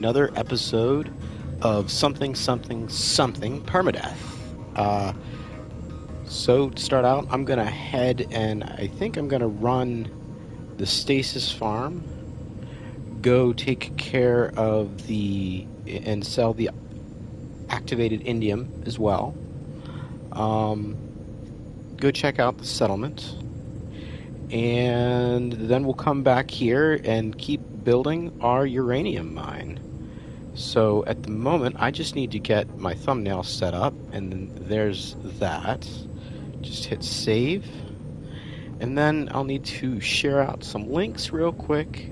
Another episode of something Permadeath. So to start out, I'm gonna head and I think I'm gonna run the stasis farm, go take care of and sell the activated indium as well. Go check out the settlement, and then we'll come back here and keep building our uranium mine. So at the moment, I just need to get my thumbnail set up, and then there's that. Just hit save, and then I'll need to share out some links real quick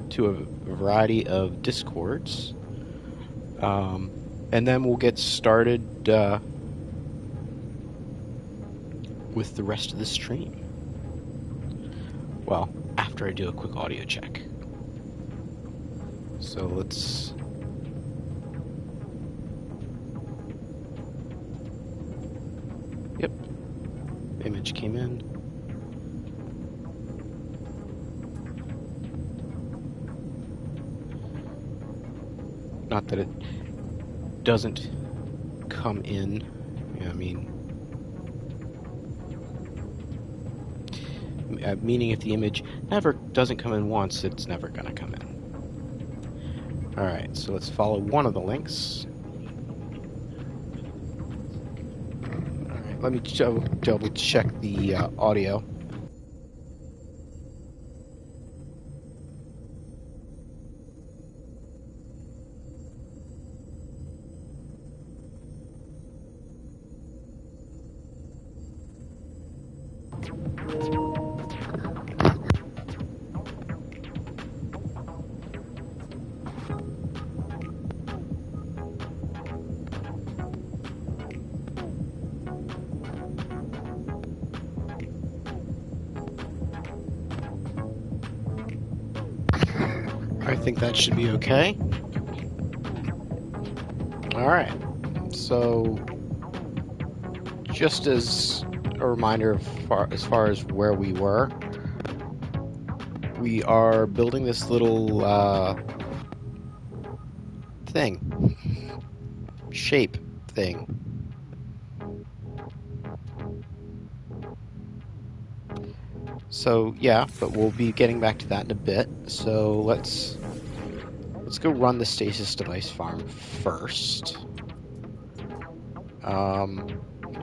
to a variety of Discords, and then we'll get started with the rest of the stream. Well, after I do a quick audio check. So let's... Yep. Image came in. Not that it doesn't come in. I mean... meaning if the image never doesn't come in once, it's never going to come in. Alright, so let's follow one of the links. Alright, let me double check the audio. I think that should be okay. Alright, so just as a reminder as far as where we were, we are building this little shape thing. So yeah, but we'll be getting back to that in a bit. So let's go run the stasis device farm first.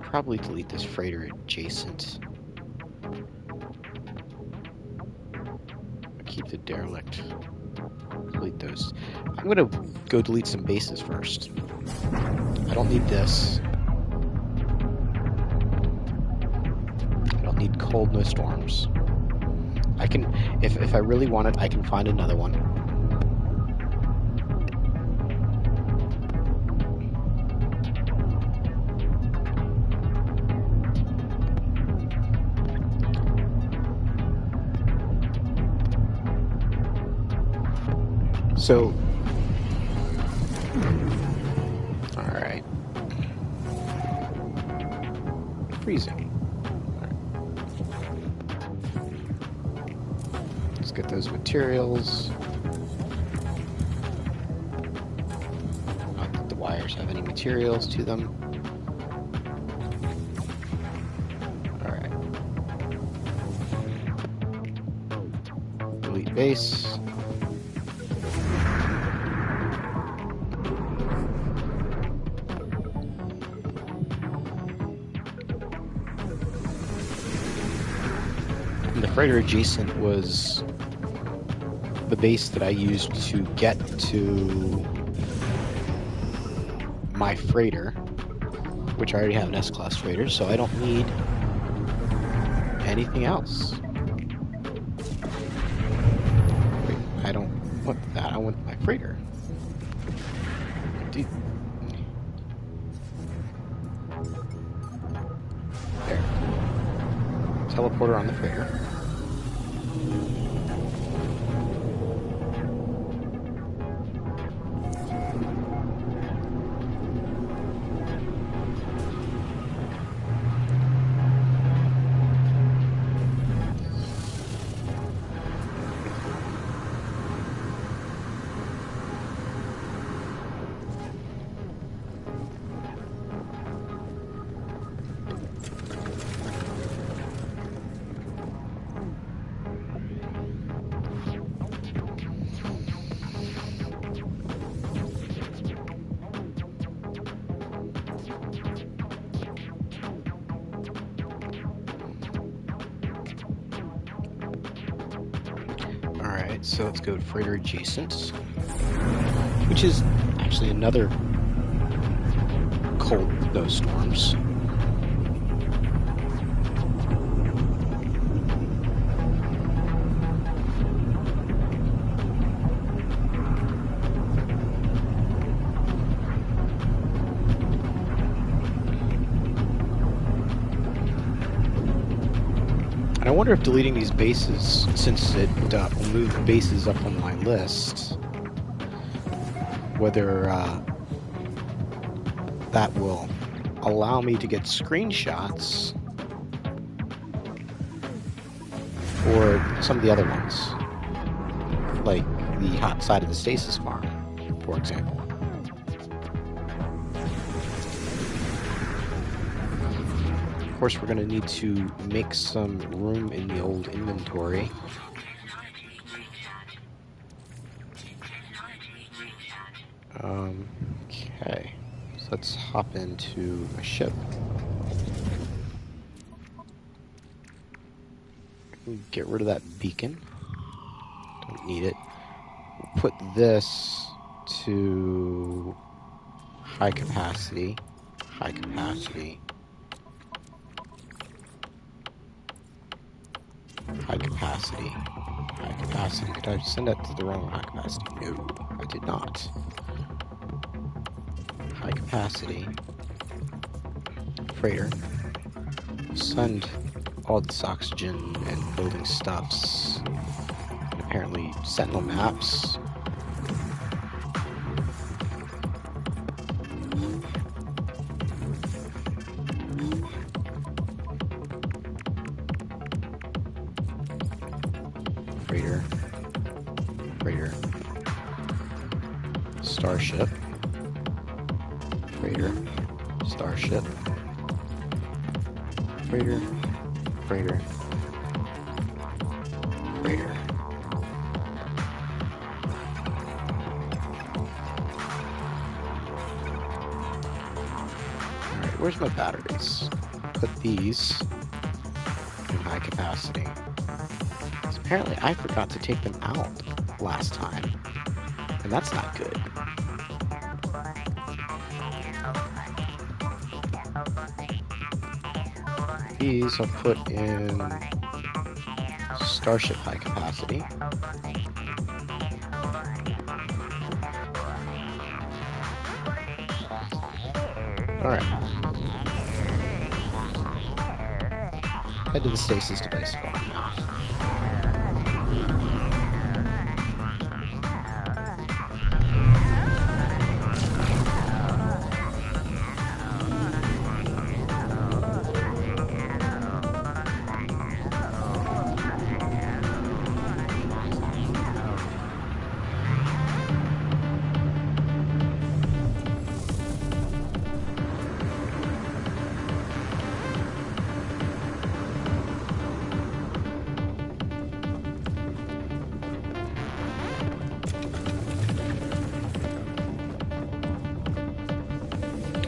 Probably delete this freighter adjacent. Keep the derelict. Delete those. I'm gonna go delete some bases first. I don't need this. I don't need cold no storms. I can, if I really want it, I can find another one. So, alright. Freezing. Right. Let's get those materials. Not that the wires have any materials to them. Alright. Delete base. The freighter adjacent was the base that I used to get to my freighter, which I already have an S-Class freighter, so I don't need anything else. Wait, I don't want that, I want my freighter. Dude. There. Teleporter on the freighter. So let's go to freighter adjacent, which is actually another cold with no storms. And I wonder if deleting these bases, since it will move bases up on my list, whether that will allow me to get screenshots for some of the other ones, like the hot side of the stasis farm, for example. Of course, we're going to need to make some room in the old inventory. Okay, so let's hop into my ship. Get rid of that beacon. Don't need it. We'll put this to high capacity. High capacity. High capacity. High capacity. Did I send that to the wrong high capacity? No, I did not. High capacity. Freighter. Send all this oxygen and building stuffs. And apparently sentinel maps. Freighter. Starship. Freighter. Starship. Freighter. Freighter. Freighter. Alright, where's my batteries? Put these in high capacity. Apparently I forgot to take them out last time, and that's not good. These I'll put in Starship high capacity. Alright. Head to the stasis device farm now.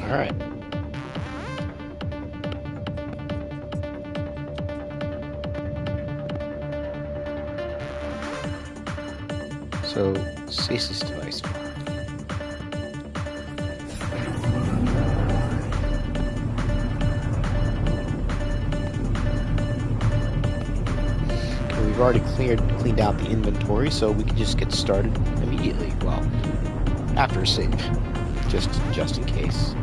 Alright. So, stasis device. We've already cleaned out the inventory, so we can just get started immediately. Well, after a save, just in case.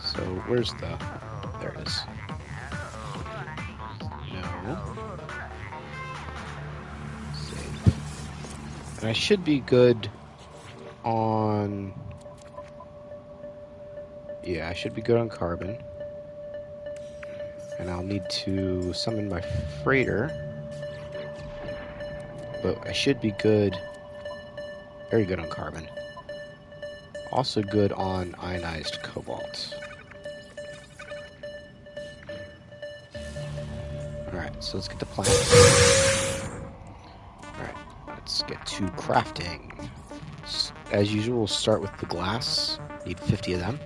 So where's the... There it is. No. Save. And I should be good on... Yeah, I should be good on carbon. And I'll need to summon my freighter. But I should be good... Very good on carbon. Also good on ionized cobalt. Alright, so let's get the plants. Alright, let's get to crafting. As usual, we'll start with the glass. Need 50 of them.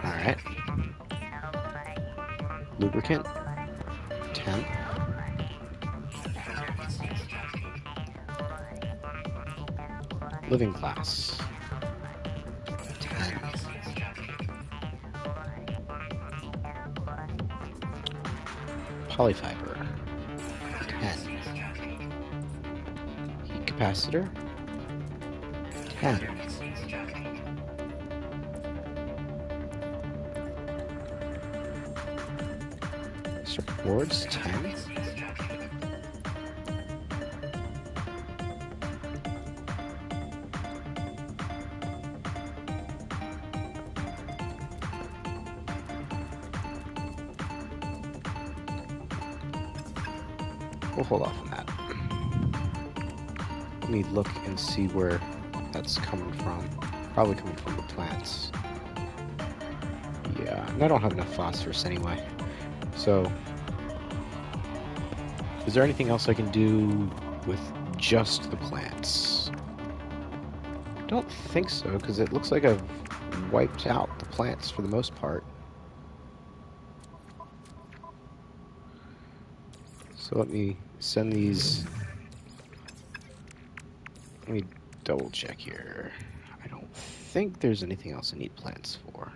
Alright. Lubricant. 10. Living glass. 10. Polyfiber. 10. Heat capacitor. 10. Circuit boards. 10. We'll hold off on that. Let me look and see where that's coming from. Probably coming from the plants. Yeah, and I don't have enough phosphorus anyway. So, is there anything else I can do with just the plants? I don't think so, because it looks like I've wiped out the plants for the most part. So let me send these. Let me double check here. I don't think there's anything else I need plants for.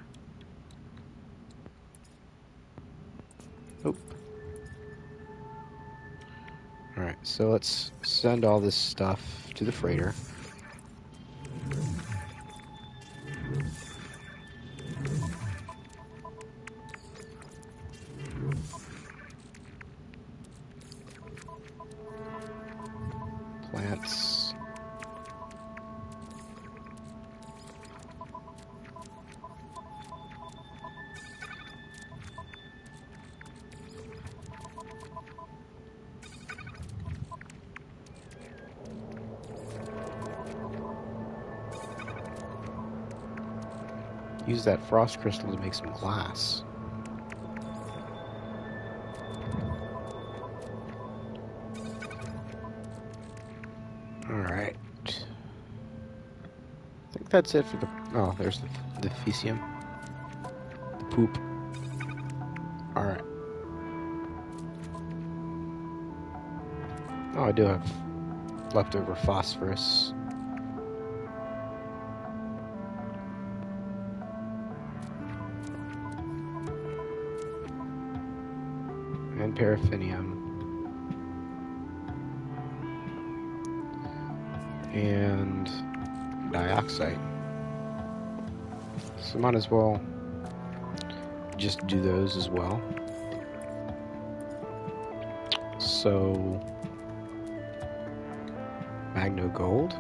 Nope. Alright, so let's send all this stuff to the freighter. Plants. Use that frost crystal to make some glass. Alright. I think that's it for the... Oh, there's the fecium. The poop. Alright. Oh, I do have leftover phosphorus. And paraffinium. And dioxide. So might as well just do those as well. So magno gold.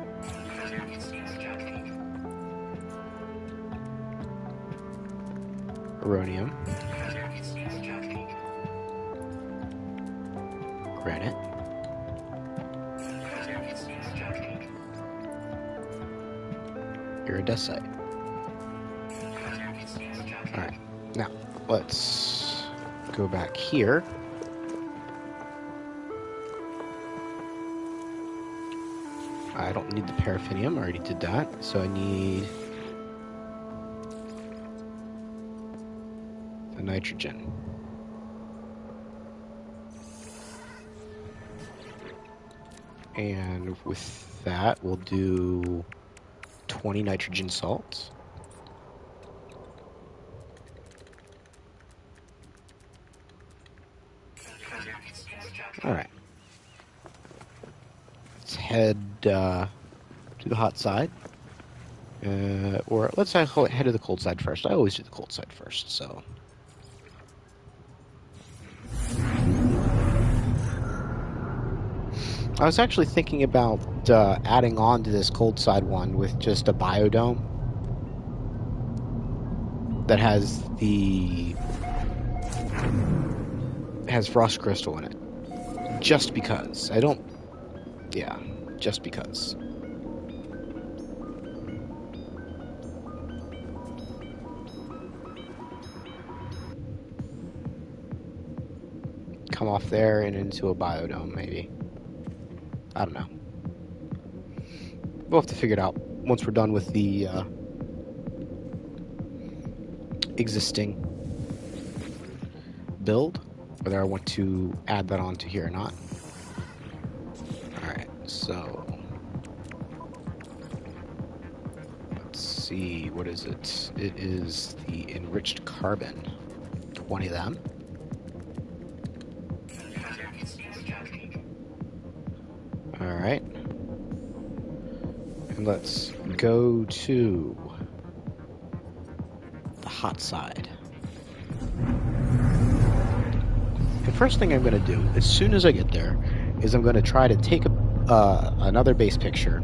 Uranium. Granite. Iridescite. Alright, now let's go back here. I don't need the paraffinium, I already did that, so I need the nitrogen. And with that, we'll do 20 nitrogen salts. Alright. Let's head to the hot side. Or let's head to the cold side first. I always do the cold side first, so... I was actually thinking about adding on to this cold side one with just a biodome that has has frost crystal in it. Just because. I don't... Yeah, just because. Come off there and into a biodome, maybe. I don't know. We'll have to figure it out once we're done with the existing build, whether I want to add that onto here or not. Alright, so let's see, what is it? It is the enriched carbon. 20 of them. Alright. And let's go to the hot side. The first thing I'm going to do, as soon as I get there, is I'm going to try to take another base picture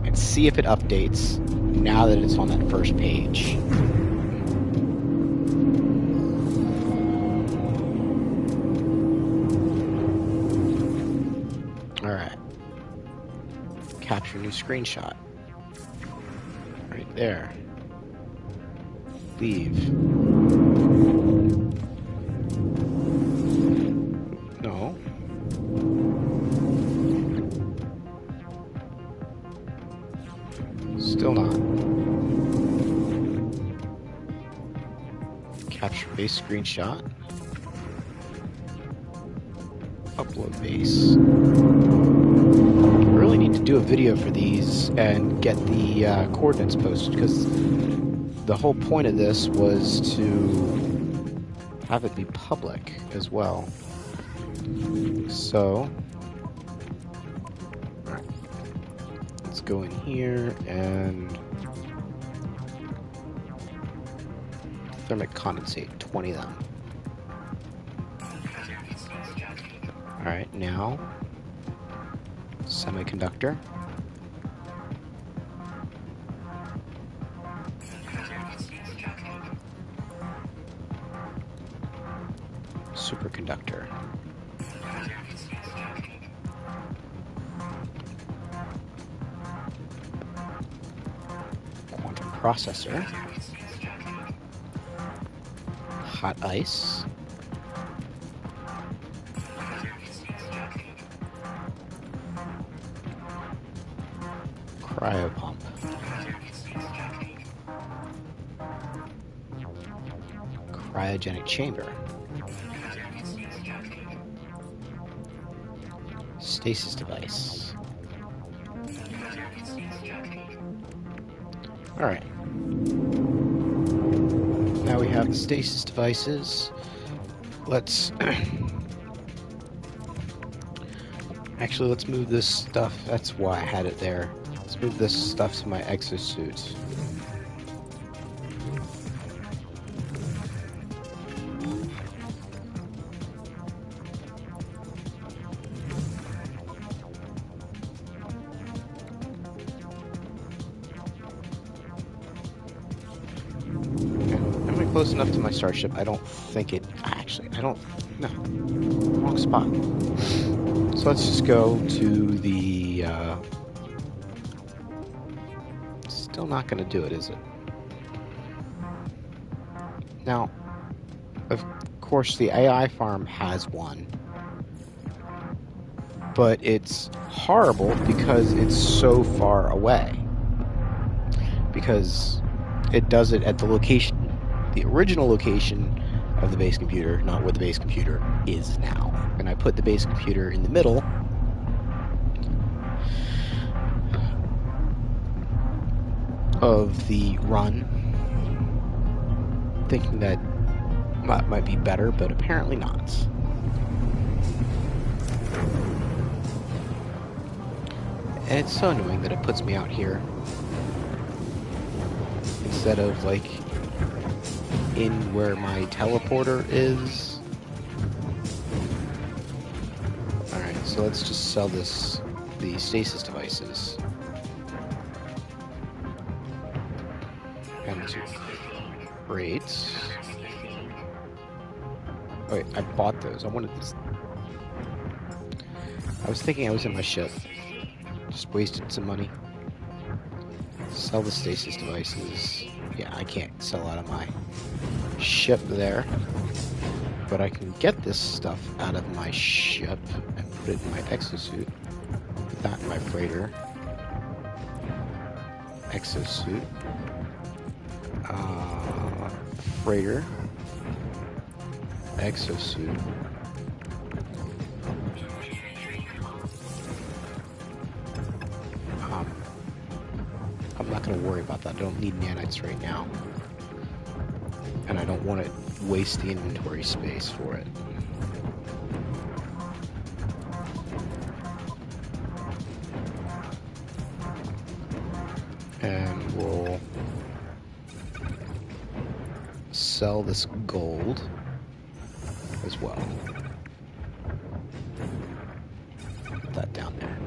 and see if it updates now that it's on that first page. Alright. Capture new screenshot. Right there. Leave. No. Still not. Capture base screenshot. Upload base. I really need to do a video for these and get the coordinates posted, because the whole point of this was to have it be public as well. So, alright, let's go in here and thermic condensate, 20 of them. Alright, now semiconductor. Superconductor. Quantum processor. Hot ice. Cryopump. Cryogenic chamber. Stasis device. Alright. Now we have the stasis devices. Let's... Actually, let's move this stuff. That's why I had it there. Let's move this stuff to my exosuit. Am I close enough to my starship? I don't think it... Actually, I don't... No. Wrong spot. So let's just go to the... Still not going to do it, is it? Now, of course, the AI farm has one. But it's horrible because it's so far away. Because it does it at the location, the original location of the base computer, not where the base computer is now. And I put the base computer in the middle. Of the run, thinking that might be better, but apparently not. And it's so annoying that it puts me out here instead of like in where my teleporter is. Alright, so let's just sell the stasis devices. And to crates. Oh, wait, I bought those. I wanted this. I was thinking I was in my ship. Just wasted some money. Sell the stasis devices. Yeah, I can't sell out of my ship there. But I can get this stuff out of my ship and put it in my exosuit. Put that in my freighter. Exosuit. Freighter. Exosuit. I'm not going to worry about that. I don't need nanites right now. And I don't want to waste the inventory space for it. And we'll sell this gold as well. Put that down there.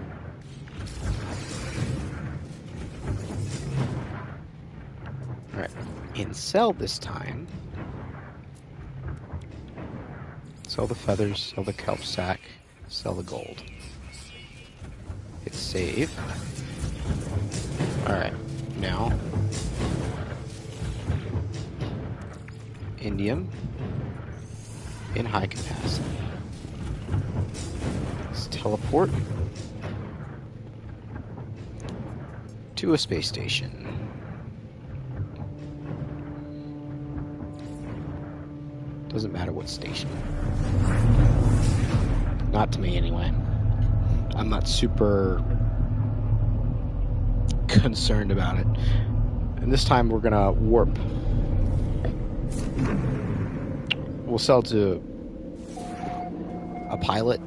Alright, in sell this time, sell the feathers, sell the kelp sack, sell the gold. Hit save. Alright, now indium in high capacity. Let's teleport to a space station. Doesn't matter what station. Not to me, anyway. I'm not super concerned about it. And this time we're gonna warp. We'll sell to a pilot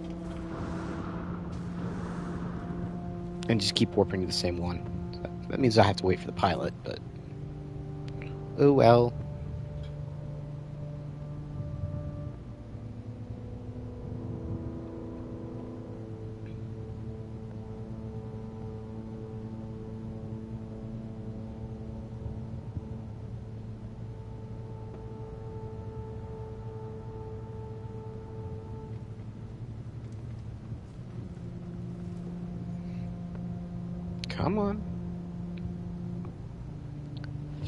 and just keep warping to the same one. That means I have to wait for the pilot, but oh well. Come on.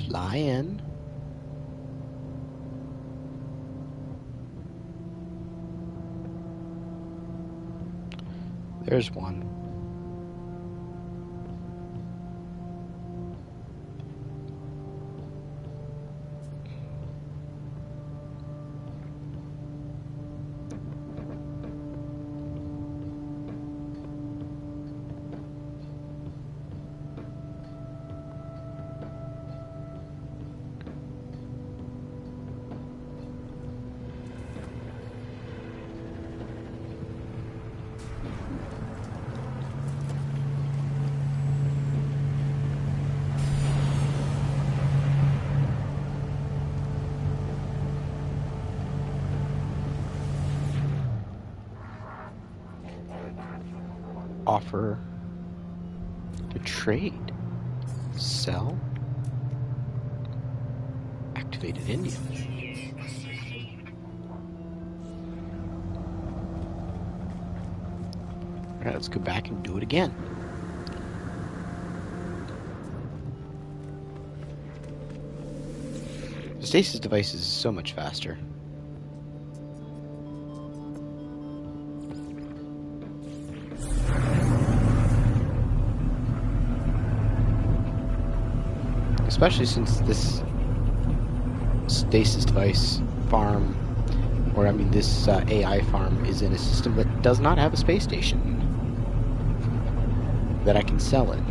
Fly in. There's one. Offer to trade. Sell. Activated Indian. Alright, let's go back and do it again. The stasis device is so much faster. Especially since this stasis device farm, or I mean this AI farm, is in a system that does not have a space station that I can sell in.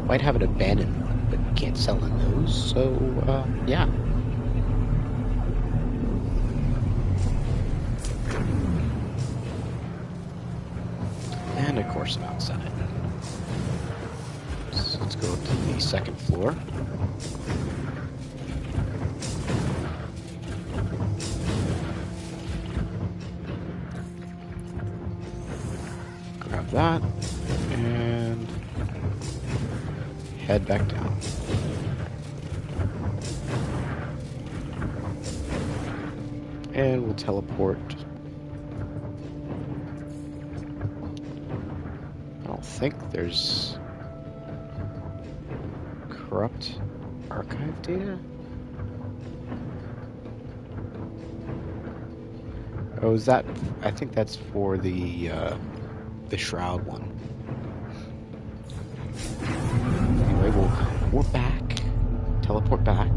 Might have an abandoned one, but can't sell in those, so yeah. And of course I'm outside. So let's go up to the second floor. Grab that and head back down. And we'll teleport. I don't think there's corrupt archive data. Oh, is that? I think that's for the shroud one. Anyway, we're back. Teleport back.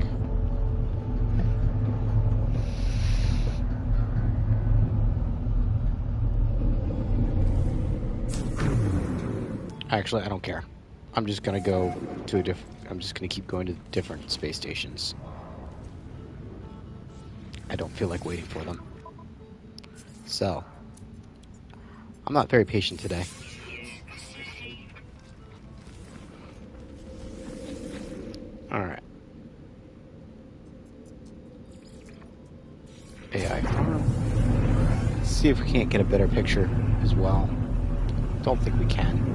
Actually, I don't care. I'm just gonna go to a different. I'm just gonna keep going to different space stations. I don't feel like waiting for them. So, I'm not very patient today. Alright. AI farm. Let's see if we can't get a better picture as well. Don't think we can.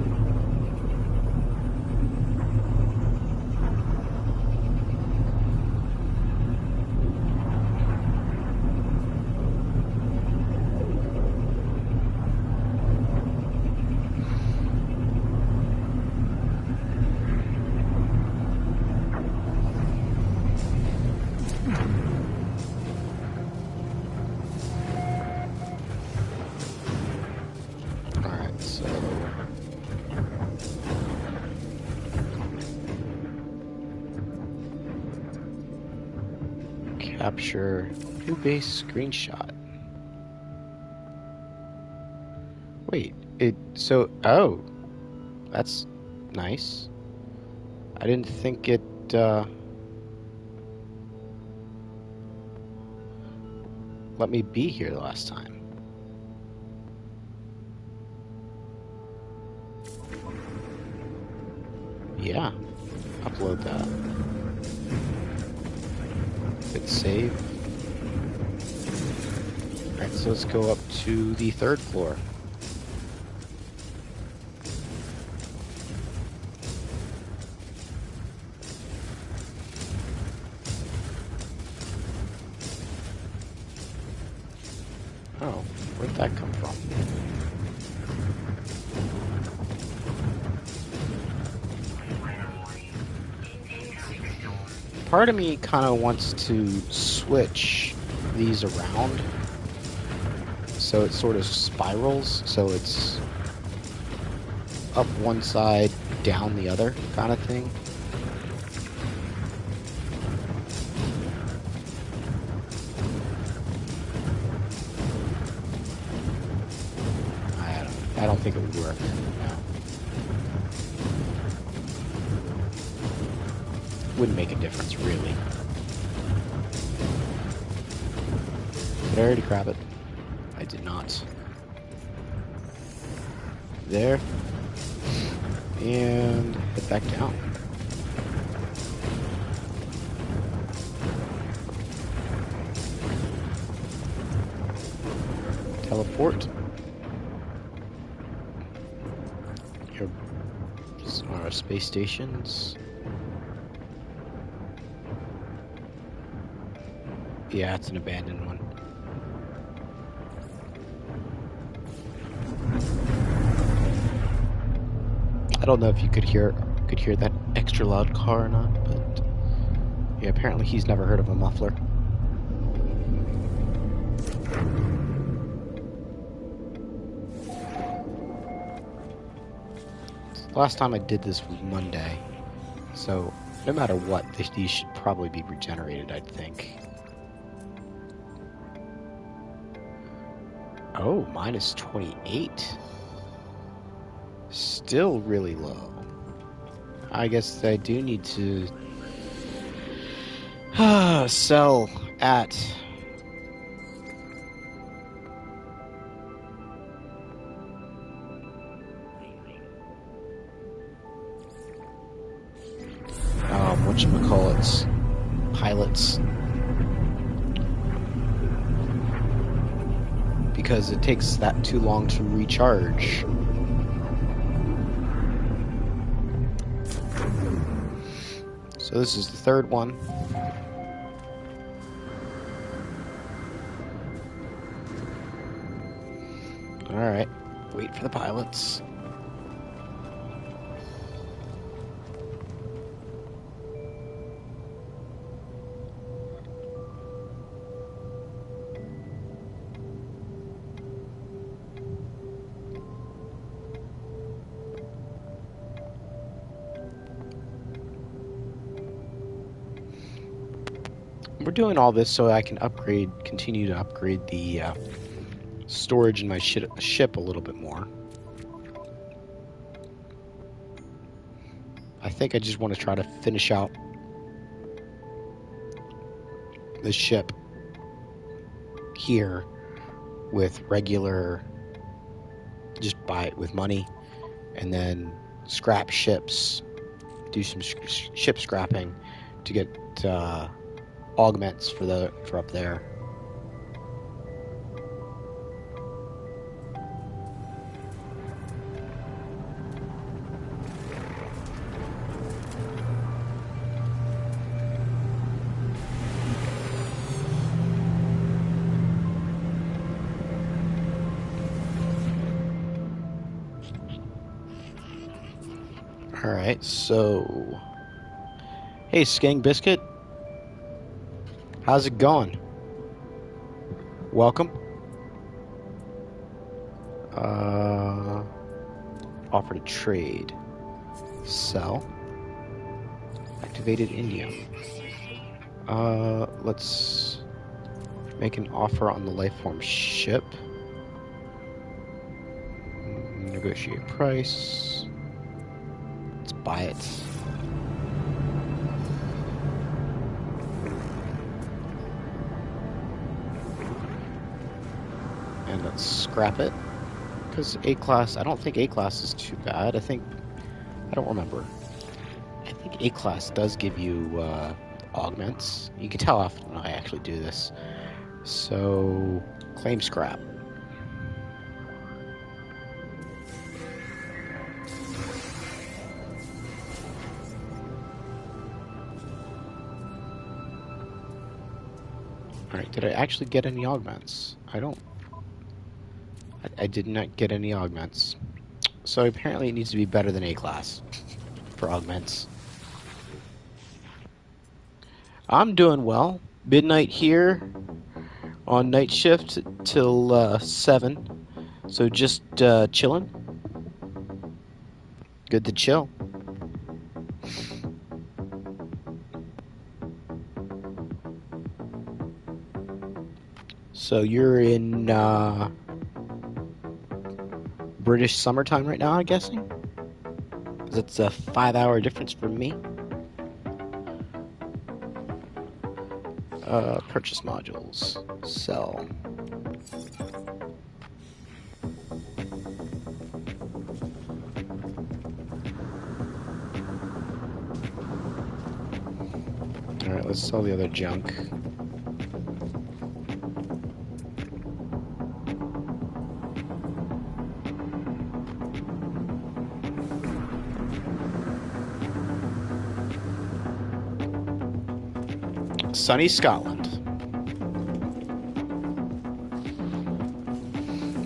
Capture new base screenshot. Wait, oh, that's nice. I didn't think it, let me be here the last time. Yeah, upload that. Hit save. Alright, so let's go up to the 3rd floor. Oh, where'd that come from? Part of me kind of wants to switch these around so it sort of spirals, so it's up one side, down the other kind of thing. I don't think it would work. No. Wouldn't make a difference, really. Did I already grab it? I did not. There. And head back down. Teleport. Here are our space stations. Yeah, it's an abandoned one. I don't know if you could hear that extra loud car or not, but yeah, apparently he's never heard of a muffler. Last time I did this was Monday, so no matter what, these should probably be regenerated, I'd think. Oh, minus 28. Still really low. I guess I do need to sell at whatchamacallits, pilots, because it takes that too long to recharge. So this is the 3rd one. Alright. Wait for the pilots. We're doing all this so I can continue to upgrade the storage in my ship a little bit more. I think I just want to try to finish out the ship here with regular, just buy it with money, and then scrap ships, do some ship scrapping to get augments for up there. Alright, so... Hey, Skeng Biscuit. How's it going? Welcome. Offer to trade. Sell. Activated indium. Let's make an offer on the lifeform ship. Negotiate price. Let's buy it. And let's scrap it. Because A-Class, I don't think A-Class is too bad. I don't remember. I think A-Class does give you augments. You can tell how often I actually do this. So, claim scrap. Alright, did I actually get any augments? I did not get any augments. So apparently it needs to be better than A-Class for augments. I'm doing well. Midnight here on night shift till 7. So just chilling. Good to chill. So you're in British summertime right now, I'm guessing? That's a 5-hour difference from me. Purchase modules. Sell. Alright, let's sell the other junk. Sunny Scotland.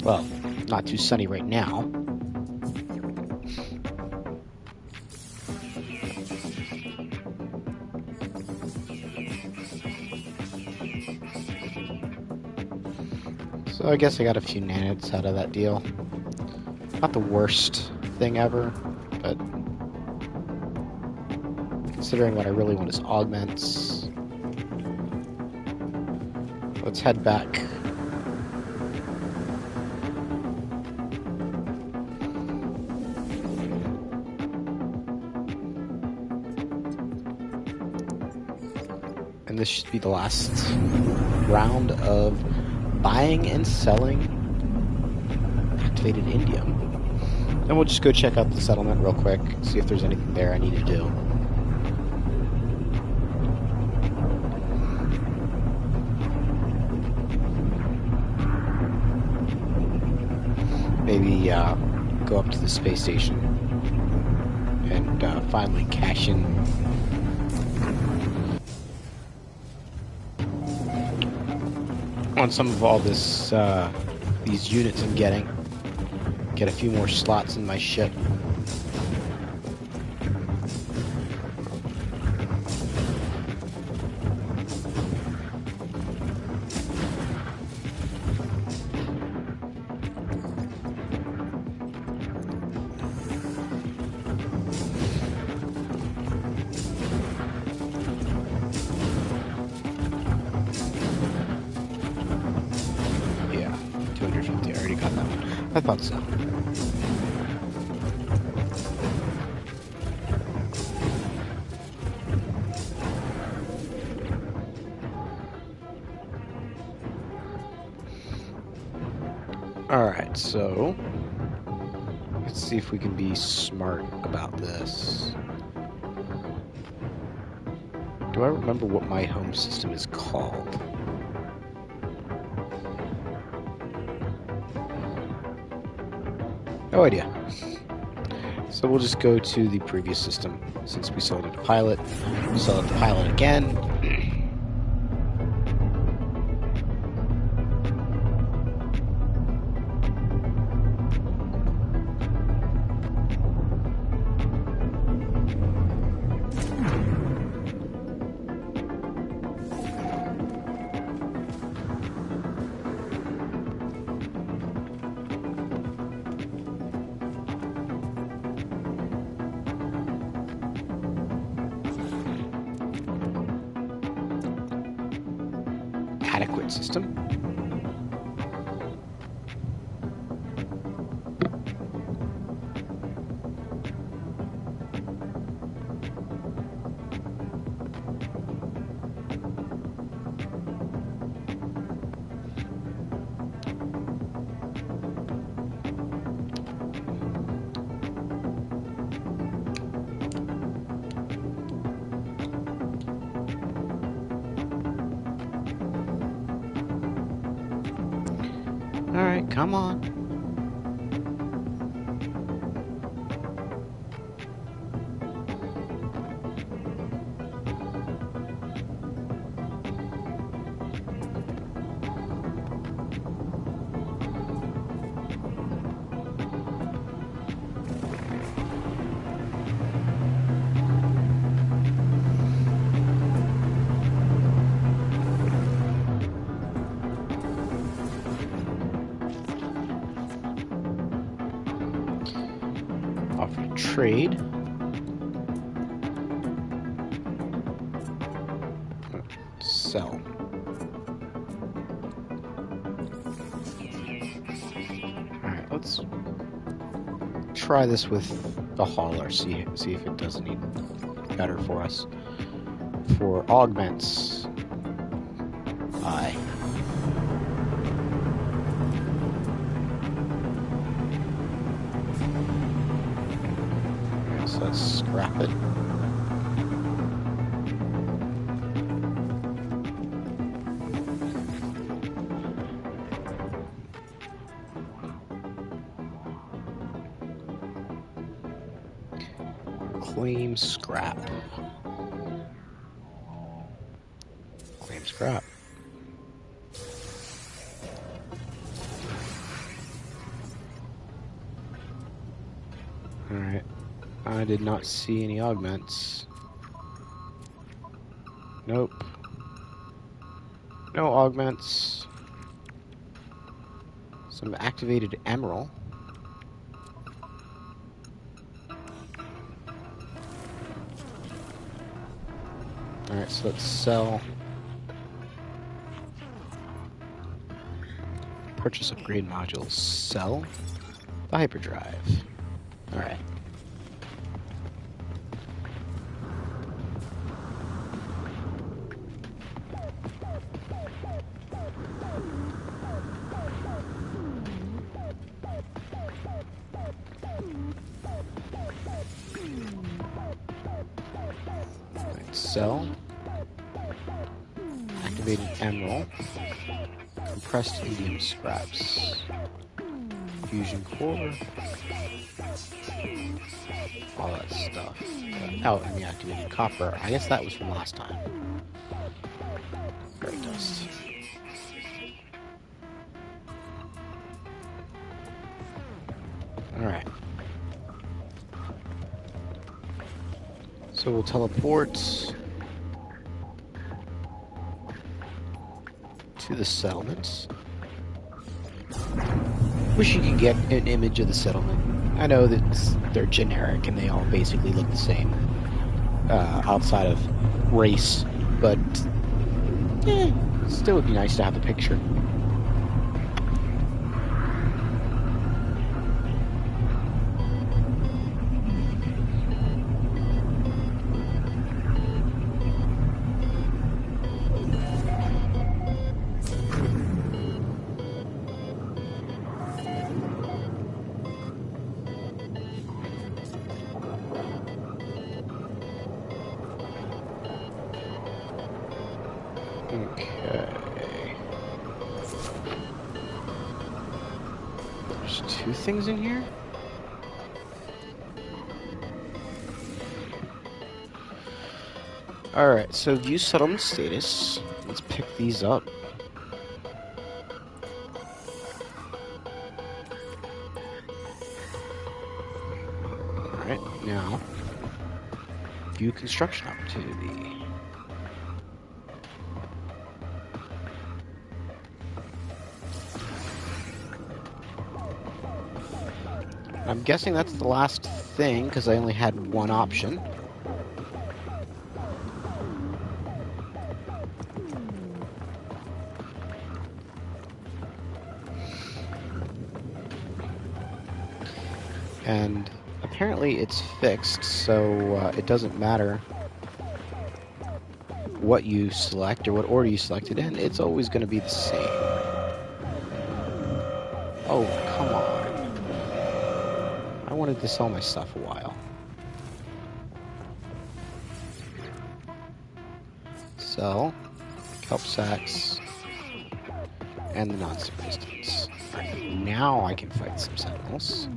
Well, not too sunny right now. So I guess I got a few nanites out of that deal. Not the worst thing ever, but considering what I really want is augments. Let's head back. And this should be the last round of buying and selling activated indium. Then we'll just go check out the settlement real quick, see if there's anything there I need to do. Maybe go up to the space station and finally cash in on some of all this these units I'm getting. Get a few more slots in my ship. Yeah, 250. I already got that one. I thought so. Alright, so let's see if we can be smart about this. Do I remember what my home system is called? No idea. So we'll just go to the previous system. Since we selected pilot, we'll select pilot again. Adequate system. Alright, come on. Offer to trade. Sell. Alright, let's try this with the hauler, see if it does any better for us. For augments. Aye. So let's scrap it. Claim scrap. Claim scrap. Alright. I did not see any augments. Nope. No augments. Some activated emerald. Alright, so let's sell. Purchase upgrade modules. Sell the hyperdrive. Alright. Sell. Activated emerald. Compressed indium scraps. Fusion core. All that stuff. Oh, and the activated copper. I guess that was from last time. Great dust. So we'll teleport to the settlements. Wish you could get an image of the settlement. I know that they're generic and they all basically look the same outside of race, but still would be nice to have a picture. Okay. There's two things in here? Alright, so view settlement status. Let's pick these up. Alright, now view construction opportunity. I'm guessing that's the last thing, because I only had one option. And apparently it's fixed, so it doesn't matter what you select or what order you select it in. It's always going to be the same. Oh, come on. I wanted to sell my stuff a while. Sell, kelp sacks, and the non-stick pistons. Right, now I can fight some sentinels.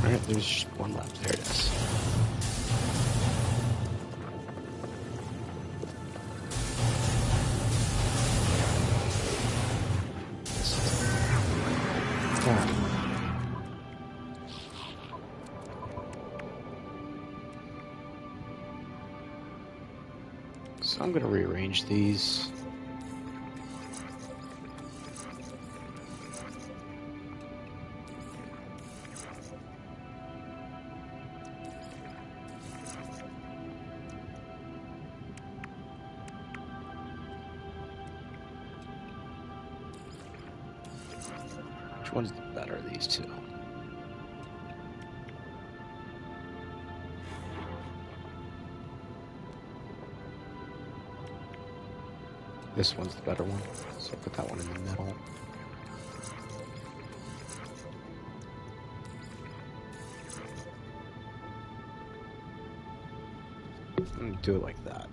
Alright, there's just one left. There it is. So I'm going to rearrange these. Which one's the better of these two? This one's the better one, so put that one in the middle. And do it like that.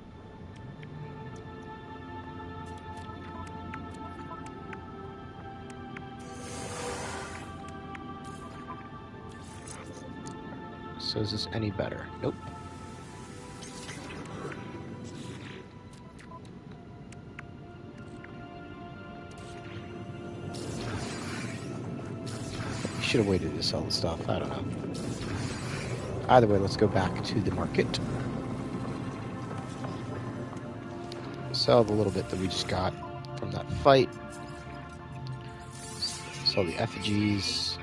So is this any better? Nope. Should have waited to sell the stuff. I don't know. Either way, let's go back to the market. Sell the little bit that we just got from that fight. Sell the effigies.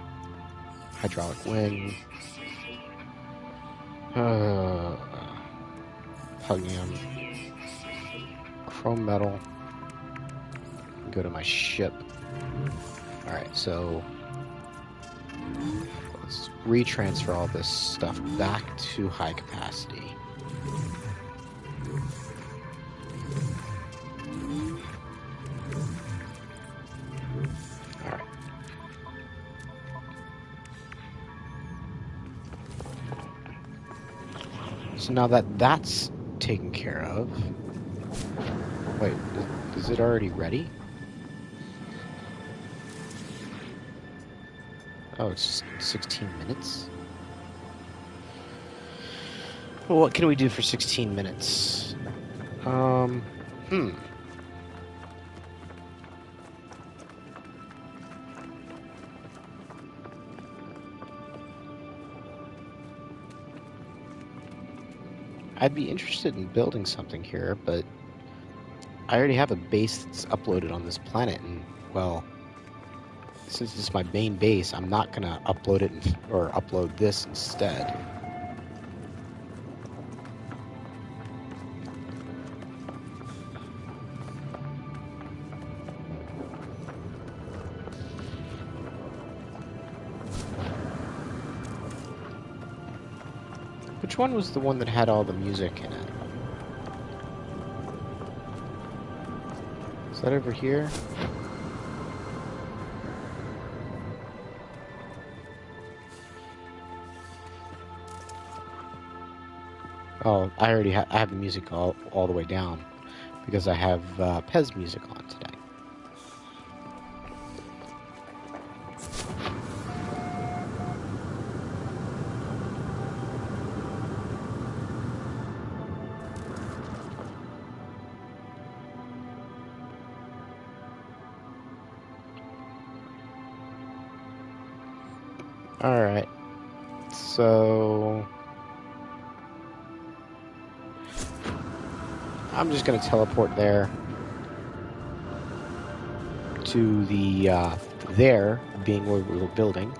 Hydraulic wing. Pugnum. Chrome metal. Go to my ship. Alright, so Let's retransfer all this stuff back to high capacity. Alright. So now that that's taken care of... Wait, is it already ready? Oh, it's 16 minutes? Well, what can we do for 16 minutes? I'd be interested in building something here, but I already have a base that's uploaded on this planet, and, well, since it's my main base, I'm not gonna upload it or upload this instead. Which one was the one that had all the music in it? Is that over here? Oh, I already I have the music all the way down because I have Pez music on today. Alright, so I'm just going to teleport there to the, there being where we were building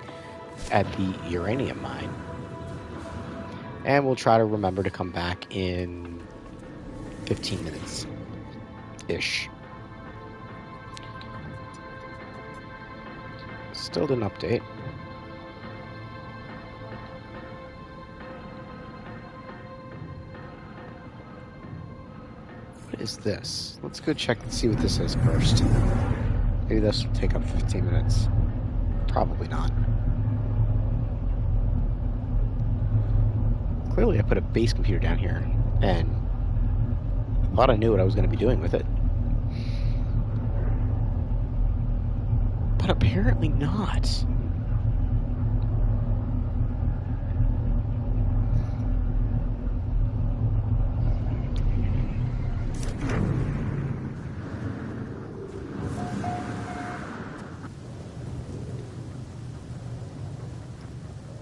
at the uranium mine. And we'll try to remember to come back in 15 minutes-ish. Still didn't update. What is this? Let's go check and see what this is first. Maybe this will take up 15 minutes. Probably not. Clearly I put a base computer down here, and I thought I knew what I was going to be doing with it. But apparently not.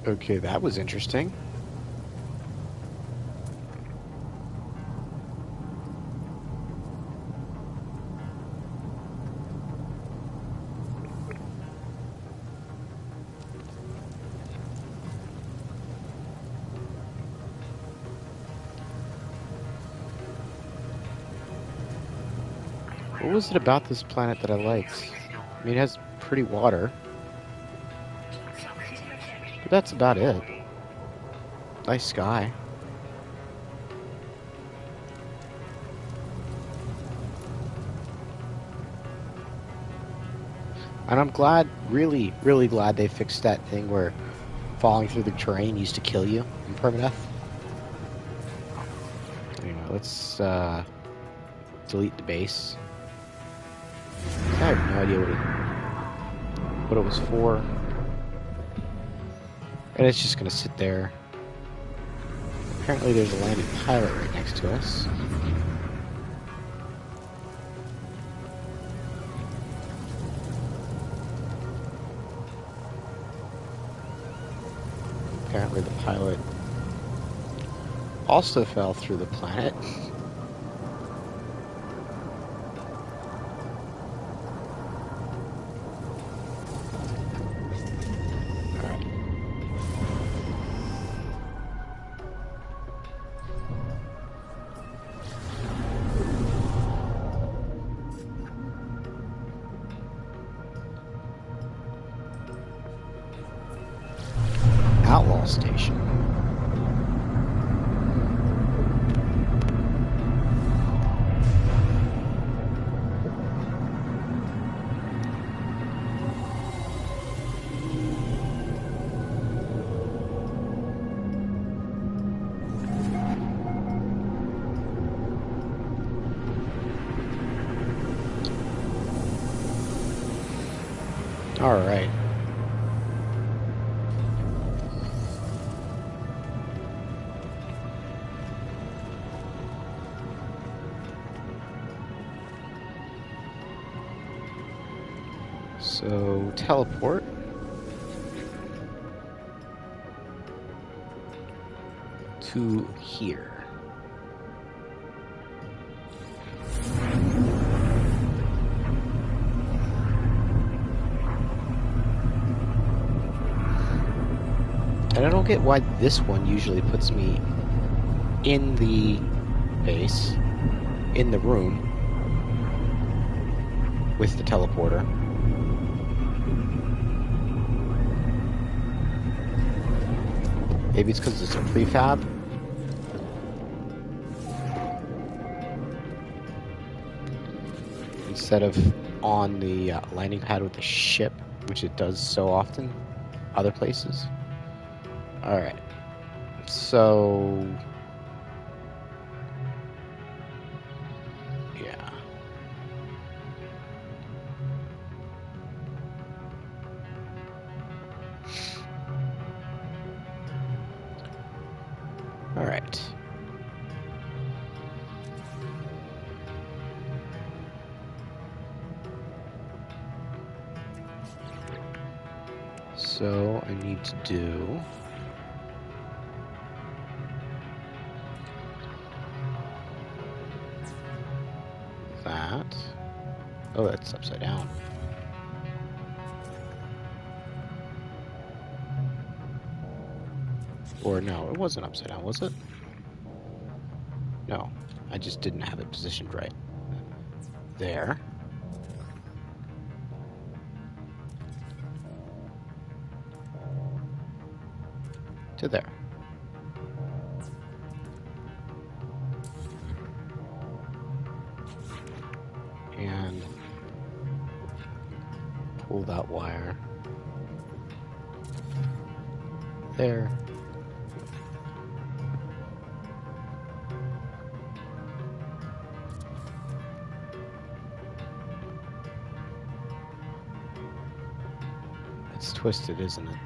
Okay, that was interesting. What was it about this planet that I liked? I mean, it has pretty water. But that's about it. Nice sky. And I'm glad, really, really glad they fixed that thing where falling through the terrain used to kill you in Permadeath. Anyway, let's delete the base. I have no idea what it was for. And it's just gonna sit there. Apparently there's a landing pilot right next to us. Apparently the pilot also fell through the planet. outlaw station. All right. So, teleport. To here. And I don't get why this one usually puts me in the base, in the room, with the teleporter. Maybe it's because it's a prefab. Instead of on the landing pad with the ship, which it does so often other places. Alright. So... yeah. Alright. So I need to do that. Oh, that's upside down. Or no, it wasn't upside down, was it? No, I just didn't have it positioned right. There. To there. And pull that wire. There. It's twisted, isn't it?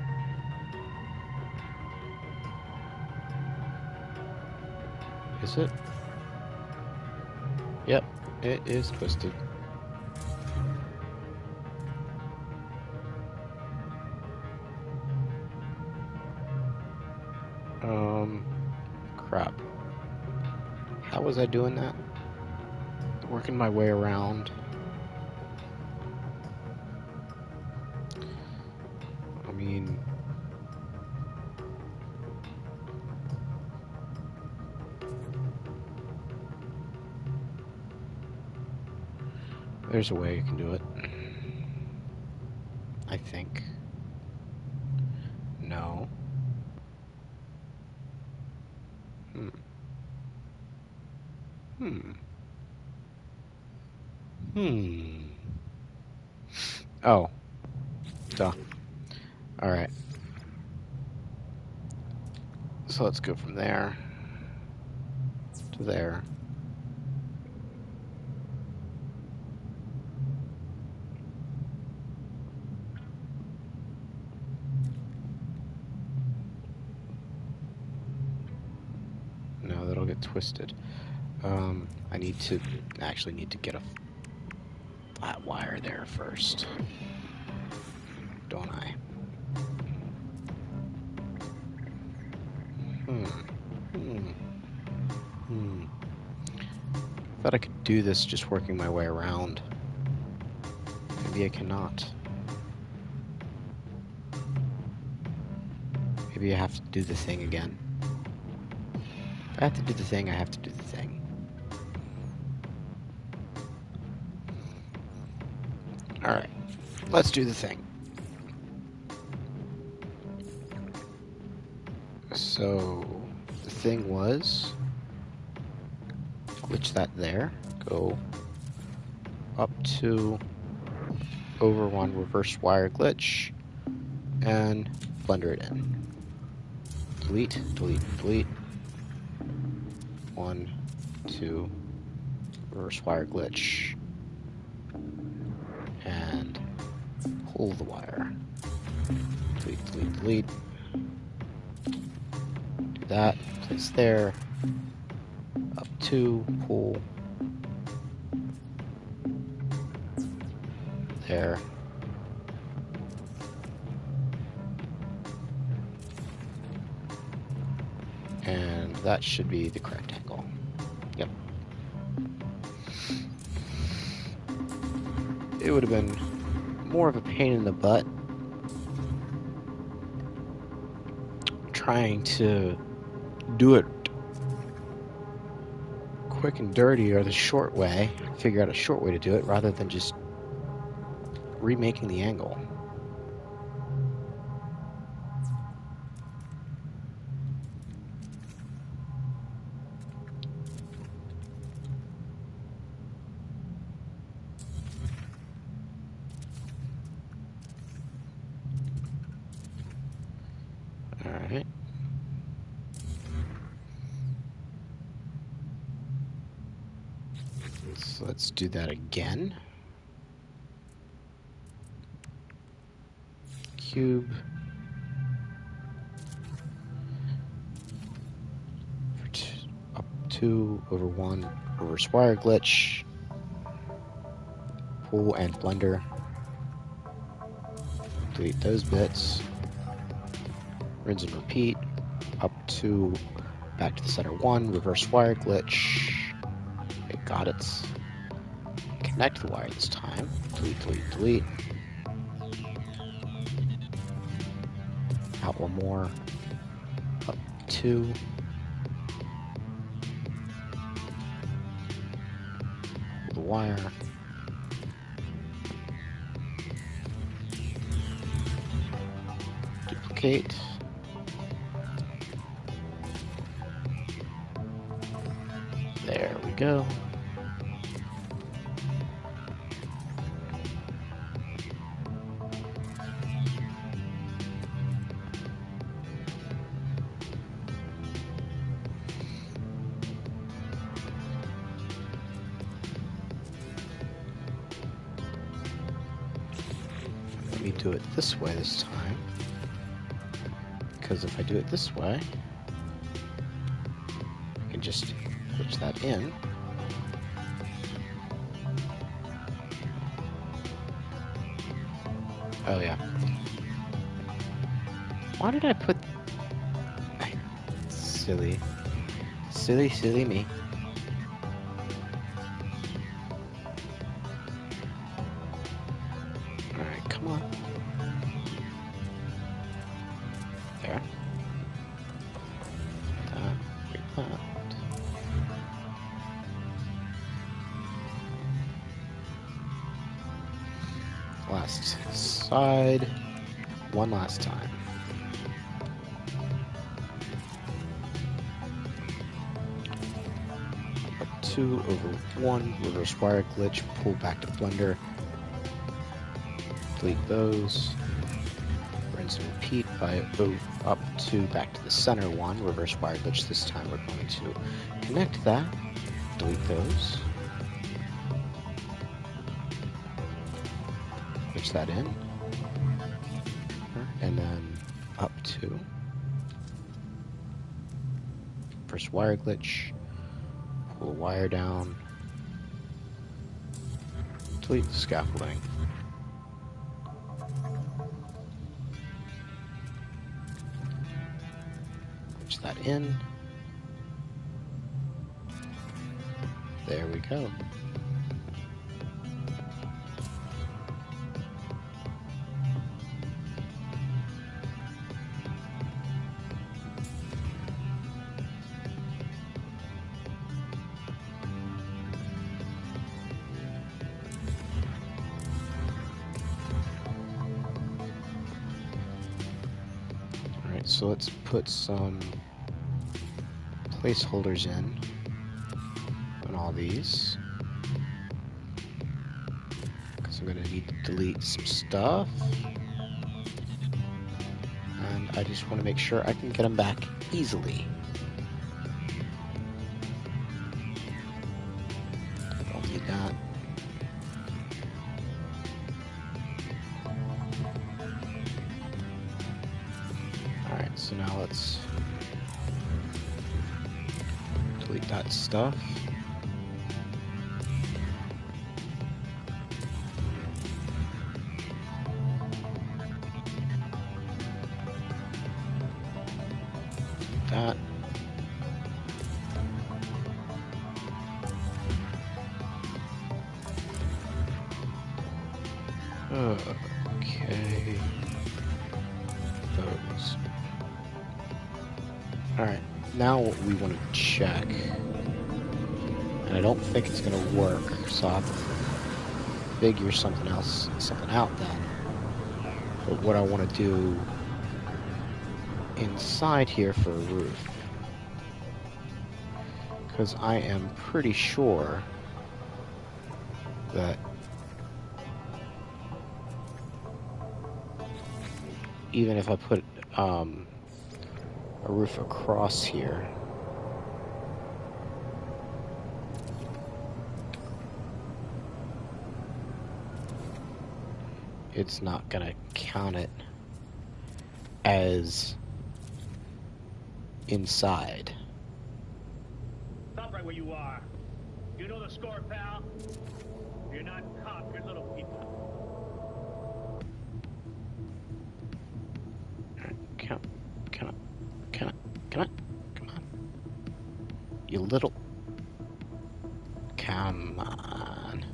Is it? Yep, it is twisted. Crap. How was I doing that? Working my way around. I mean... there's a way you can do it. I think. No. Oh. Duh. Alright. So let's go from there to there. No, that'll get twisted. I need to get a flat wire there first. Don't I? Thought I could do this just working my way around. Maybe I cannot. Maybe I have to do the thing again. If I have to do the thing, I have to do the thing. Alright, let's do the thing. So the thing was, glitch that there, go up to over one reverse wire glitch, and blender it in. Delete, delete, delete. 1, 2, reverse wire glitch, and pull the wire. Delete, delete, delete. Do that, place there, up 2, pull, there. And that should be the correct angle. Yep. It would have been more of a pain in the butt trying to do it quick and dirty or the short way, figure out a short way to do it rather than just remaking the angle. Alright. So let's do that again. Cube. Up 2, over 1, reverse wire glitch. Pull and blender. Delete those bits. Rinse and repeat. Up 2, back to the center 1, reverse wire glitch. Okay, got it. Connect the wire this time. Delete, delete, delete. Out one more. Up 2. Pull the wire. Duplicate. There we go. Let me do it this way this time. Because if I do it this way, I can just glitch that in. Oh yeah. Why did I put... Silly. Silly, silly me. Alright, come on. There. That. Like that. Last side. One last time. Up 2, over 1, reverse wire glitch, pull back to blender. Delete those. Rinse and repeat by up 2, back to the center 1, reverse wire glitch. This time we're going to connect that. Delete those. Glitch that in. And then up 2. First wire glitch. Pull a wire down. Delete the scaffolding. Glitch that in. There we go. so let's put some placeholders in on all these. Because I'm going to need to delete some stuff. And I just want to make sure I can get them back easily. Don't need that. Alright, so now let's delete that stuff. That. Okay. Those. Alright, now what we want to check. And I don't think it's going to work, so I'll have to figure something out then. But what I want to do inside here for a roof, because I am pretty sure that even if I put a roof across here, it's not gonna count it as inside. Stop right where you are. You know the score, pal. You're not cop, you're little people. Come on. You little... Come on.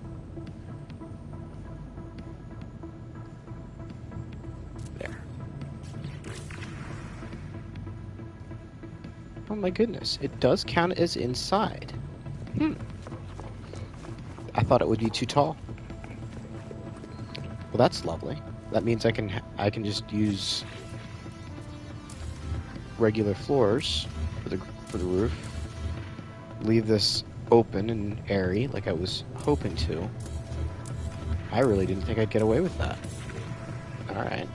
There. Oh my goodness, it does count as inside. I thought it would be too tall. Well, that's lovely. That means I can just use regular floors for the roof. Leave this open and airy like I was hoping to. I really didn't think I'd get away with that. Alright.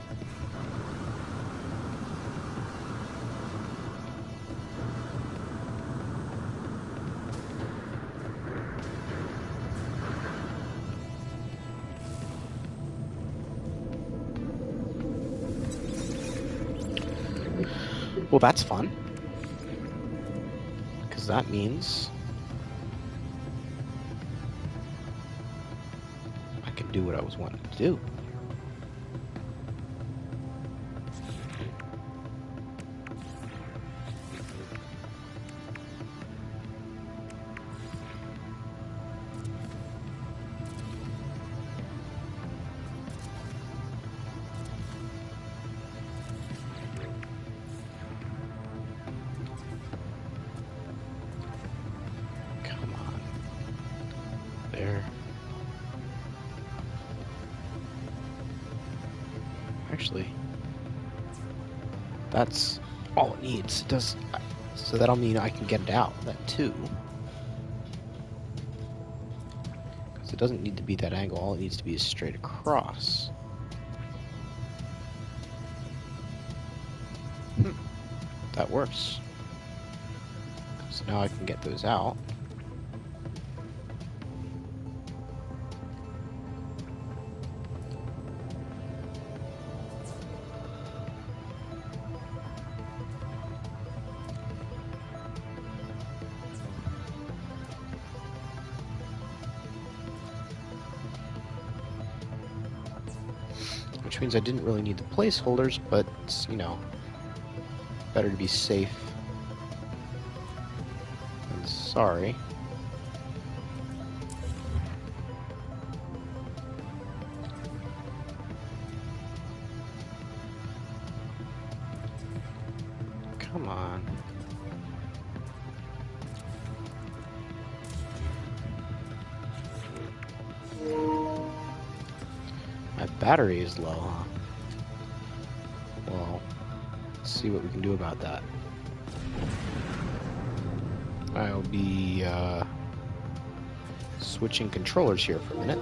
Well, that's fun. Because that means I can do what I was wanting to do. Actually, that's all it needs. It does, so that'll mean I can get it out then too. Because it doesn't need to be that angle. All it needs to be is straight across. That works. So now I can get those out. Which means I didn't really need the placeholders, but, you know, better to be safe than sorry. Come on. My battery is low, huh? Well, Let's see what we can do about that. I'll be switching controllers here for a minute.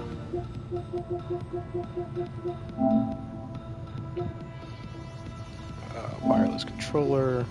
Wireless controller.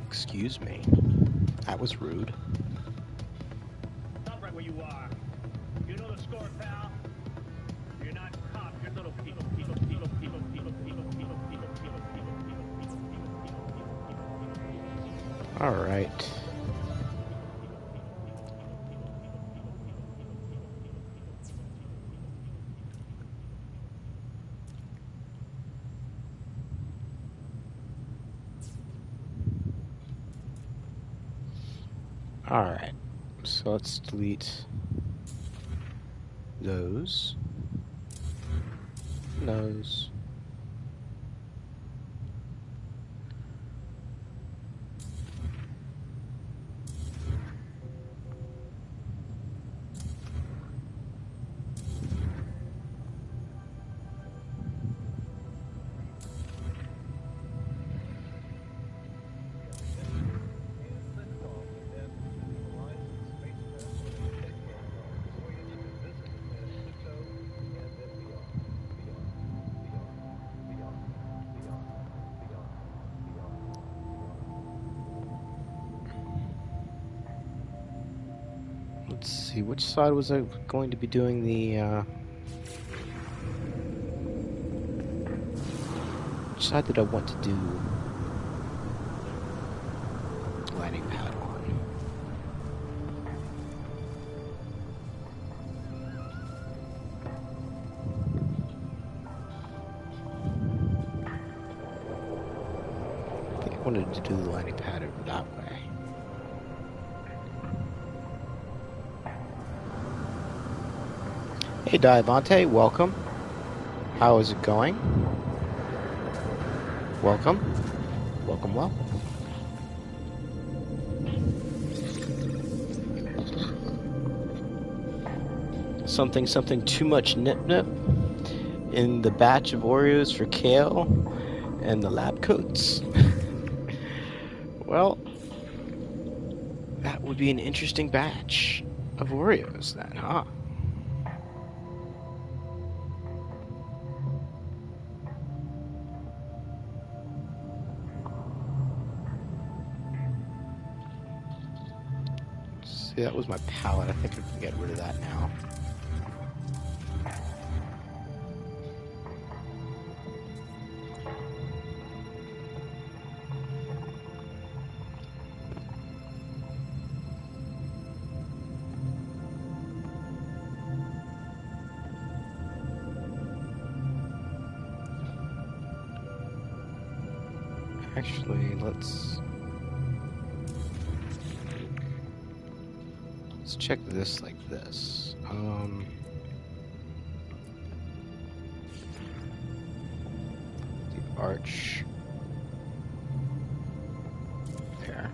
Excuse me. That was rude. Stop right where you are. You know the score, pal. You're not cops, you're little people. All right. All right. So let's delete those. Those. Let's see, which side was I going to be doing the, which side did I want to do landing pad on? I think I wanted to do the landing pad over that way. Hey Diavante, welcome. How is it going? Welcome. Welcome, welcome. Something too much nip nip in the batch of Oreos for Kale and the lab coats. Well, that would be an interesting batch of Oreos then, huh? See, that was my palette. I think I can get rid of that now. Actually, let's check this like this. The arch there.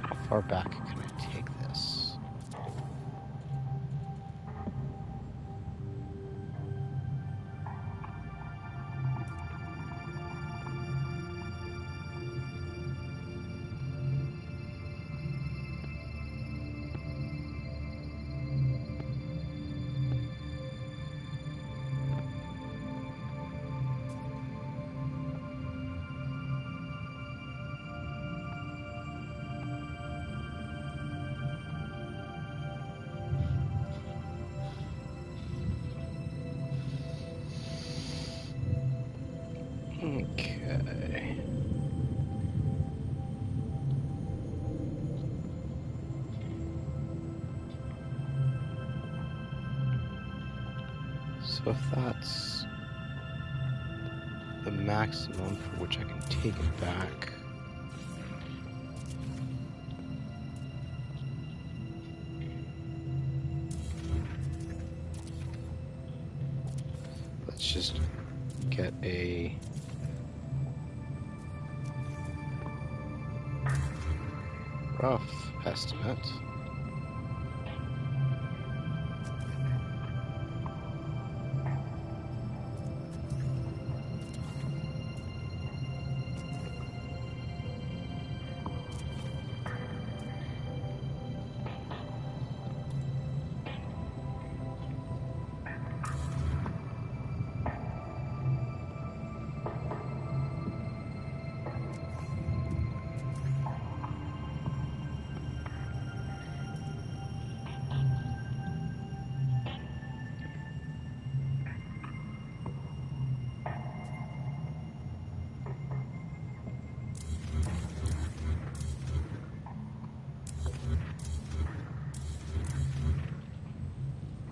How far back can I take this? So if that's the maximum for which I can take it back, let's just get a rough estimate.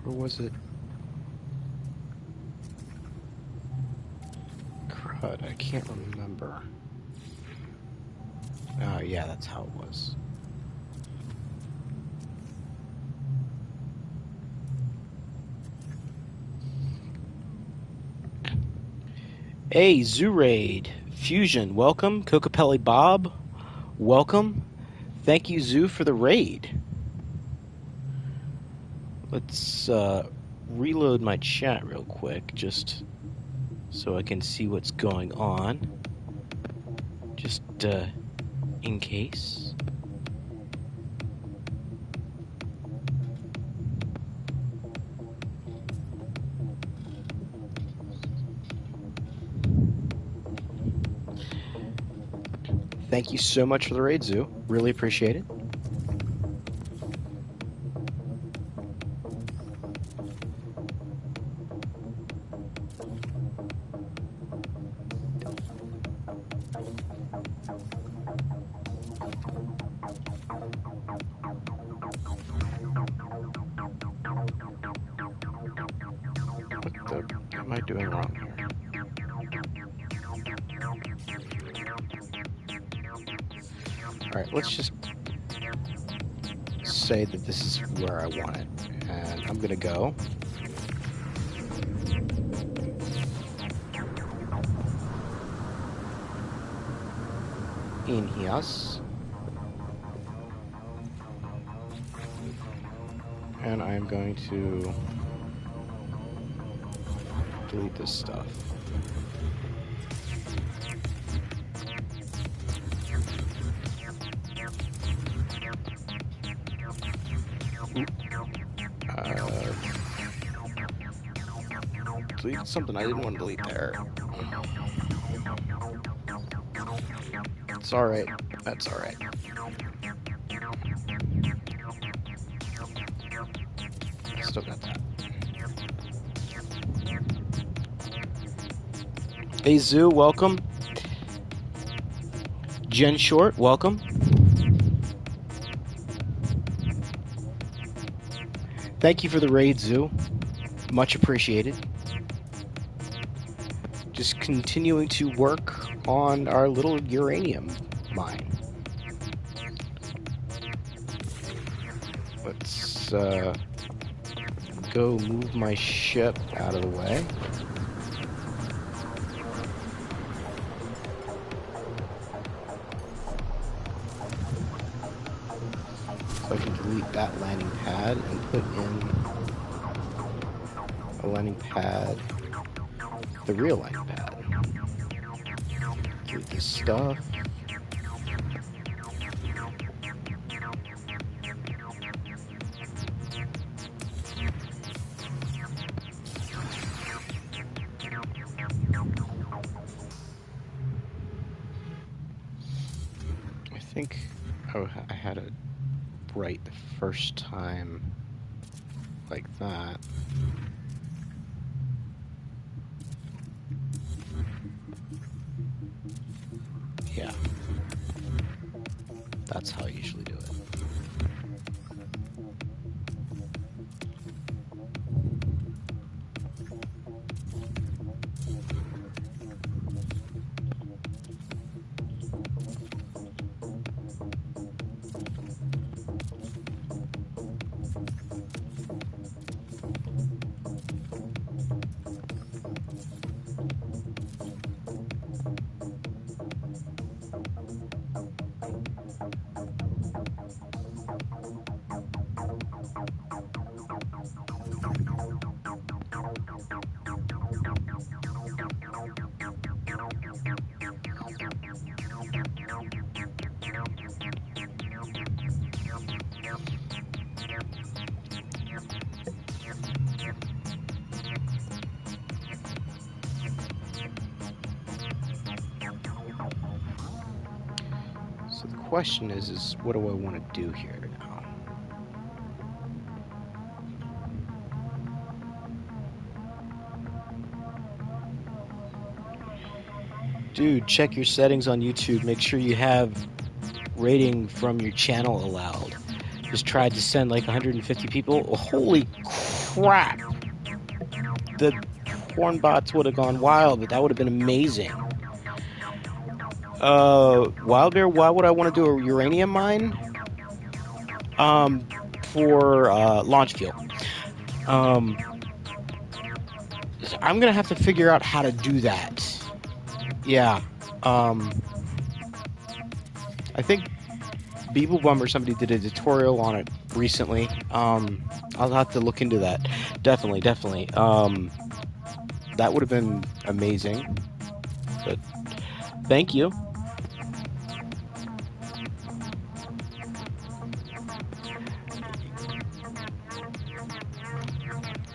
Or was it? Crud, I can't remember. Oh, yeah, that's how it was. Hey, Zoo Raid, Fusion, welcome. Cocapelli Bob, welcome. Thank you, Zoo, for the raid. Let's reload my chat real quick, just so I can see what's going on. Just in case. Thank you so much for the raid, Zoo. Really appreciate it. What the am I doing wrong here? Alright, let's just say that this is where I want it. And I'm gonna go. In here. And I'm going to delete this stuff. Delete something I didn't want to delete there. It's alright. That's alright. Still got that. Hey Zoo, welcome. Jen Short, welcome. Thank you for the raid, Zoo. Much appreciated. Just continuing to work on our little uranium mine. Let's go move my ship out of the way. So I can delete that landing pad and put in a landing pad, the real landing pad. Delete this stuff. I think I had it right the first time like that. Yeah. That's how I usually do it. So the question is what do I want to do here now? Dude, check your settings on YouTube. Make sure you have rating from your channel allowed. Just tried to send like 150 people. Oh, holy crap! The porn bots would have gone wild, but that would have been amazing. Wild Bear, why would I want to do a uranium mine? Um, for launch fuel. Um, I'm gonna have to figure out how to do that. Yeah. Um, I think Beeble Bum or somebody did a tutorial on it recently. I'll have to look into that. Definitely, definitely. That would have been amazing. But thank you.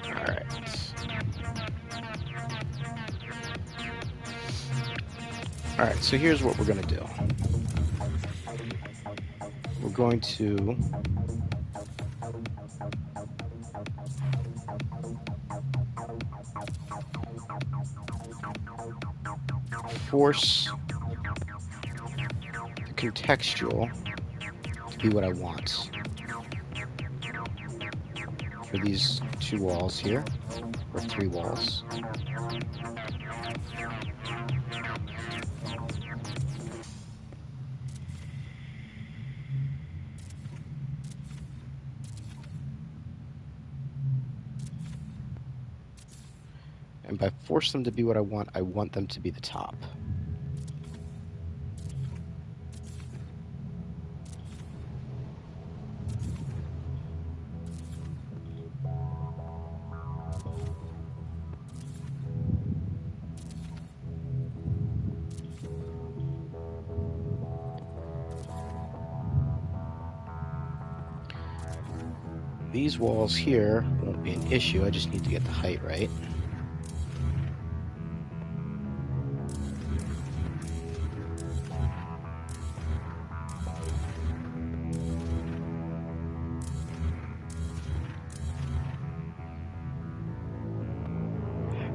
All right. All right. So here's what we're gonna do. We're going to force the contextual to be what I want for these two walls here, or three walls. And by force them to be what I want them to be the top. These walls here won't be an issue. I just need to get the height right.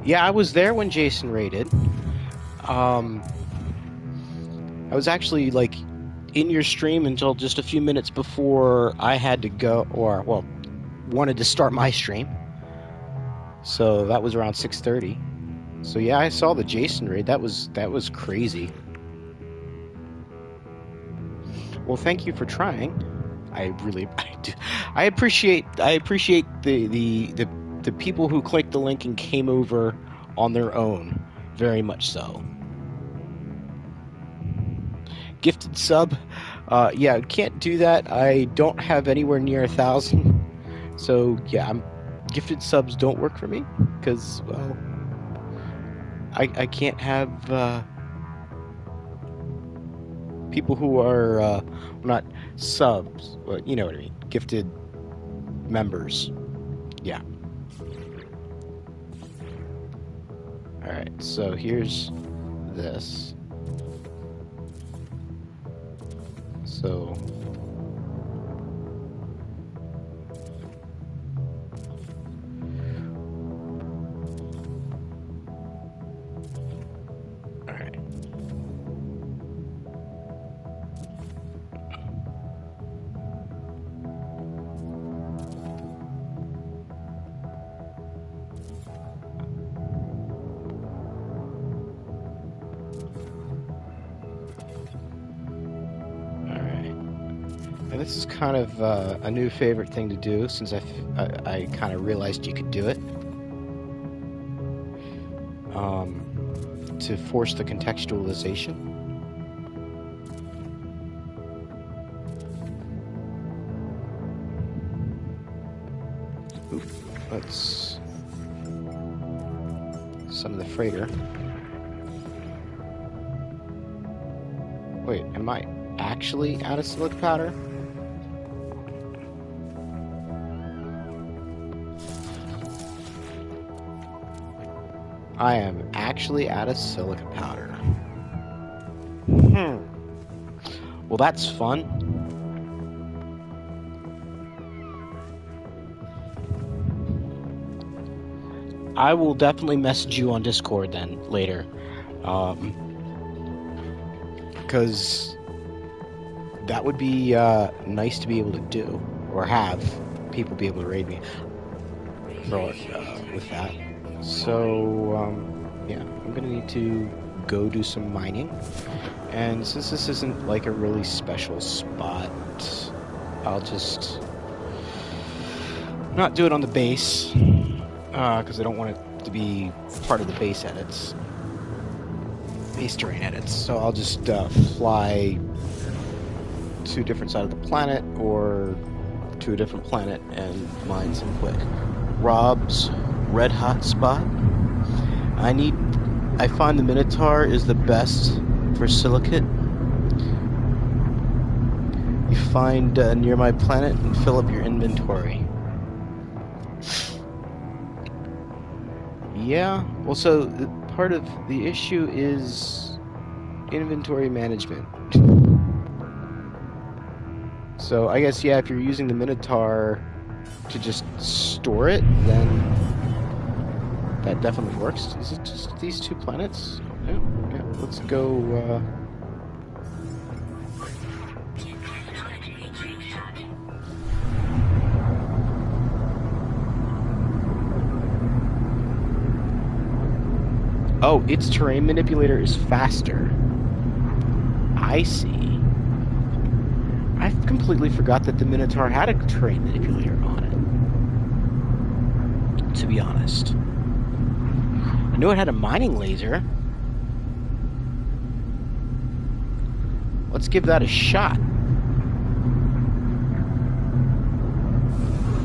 Yeah, I was there when Jason raided. I was actually like in your stream until just a few minutes before I had to go, or well, wanted to start my stream. So that was around 6:30. So yeah, I saw the Jason raid. That was crazy. Well, thank you for trying. I appreciate the people who clicked the link and came over on their own, very much so. Gifted sub, yeah, can't do that. I don't have anywhere near 1,000, so yeah, gifted subs don't work for me because well, I can't have people who are not subs, but you know what I mean, gifted members. Yeah. All right, so here's this. So all right. All right. this is kind of a new favorite thing to do since I kind of realized you could do it. To force the contextualization. Oof, let's some of the freighter. Wait, am I actually out of silica powder? I am actually out of silica powder. Well, that's fun. I will definitely message you on Discord then later. Because that would be nice to be able to do, or have people be able to raid me with that. So, yeah, I'm gonna need to go do some mining. And since this isn't like a really special spot, I'll just not do it on the base, because I don't want it to be part of the base edits. Base terrain edits. So I'll just fly to a different side of the planet, or to a different planet and mine some quick. Rob's red hot spot. I find the Minotaur is the best for silicate. You find a nearby planet and fill up your inventory. Yeah, well, so part of the issue is inventory management. So I guess, yeah, if you're using the Minotaur to just store it, then that definitely works. Is it just these two planets? Yeah, yeah. Let's go, Oh, its terrain manipulator is faster. I see. I completely forgot that the Minotaur had a terrain manipulator on it. To be honest. I knew it had a mining laser. Let's give that a shot.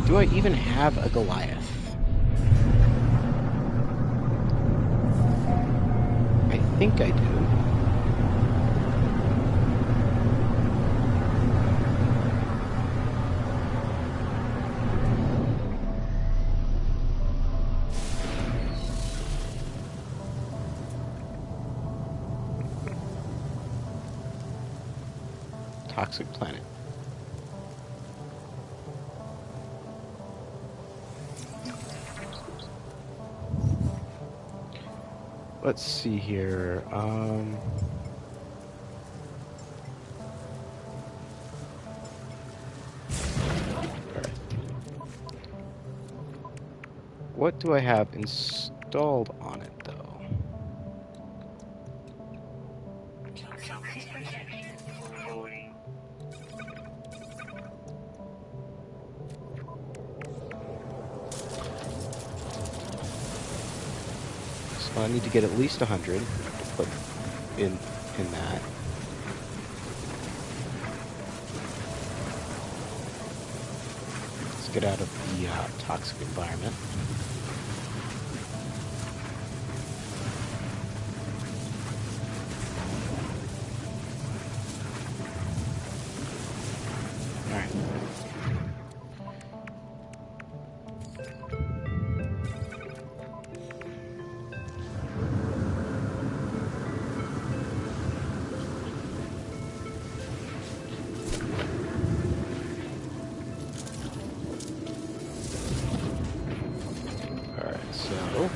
Do I even have a Goliath? I think I do. Toxic planet. Let's see here. What do I have installed on it, though? So I need to get at least 100 to put in that. Let's get out of the toxic environment. Alright. Alright, so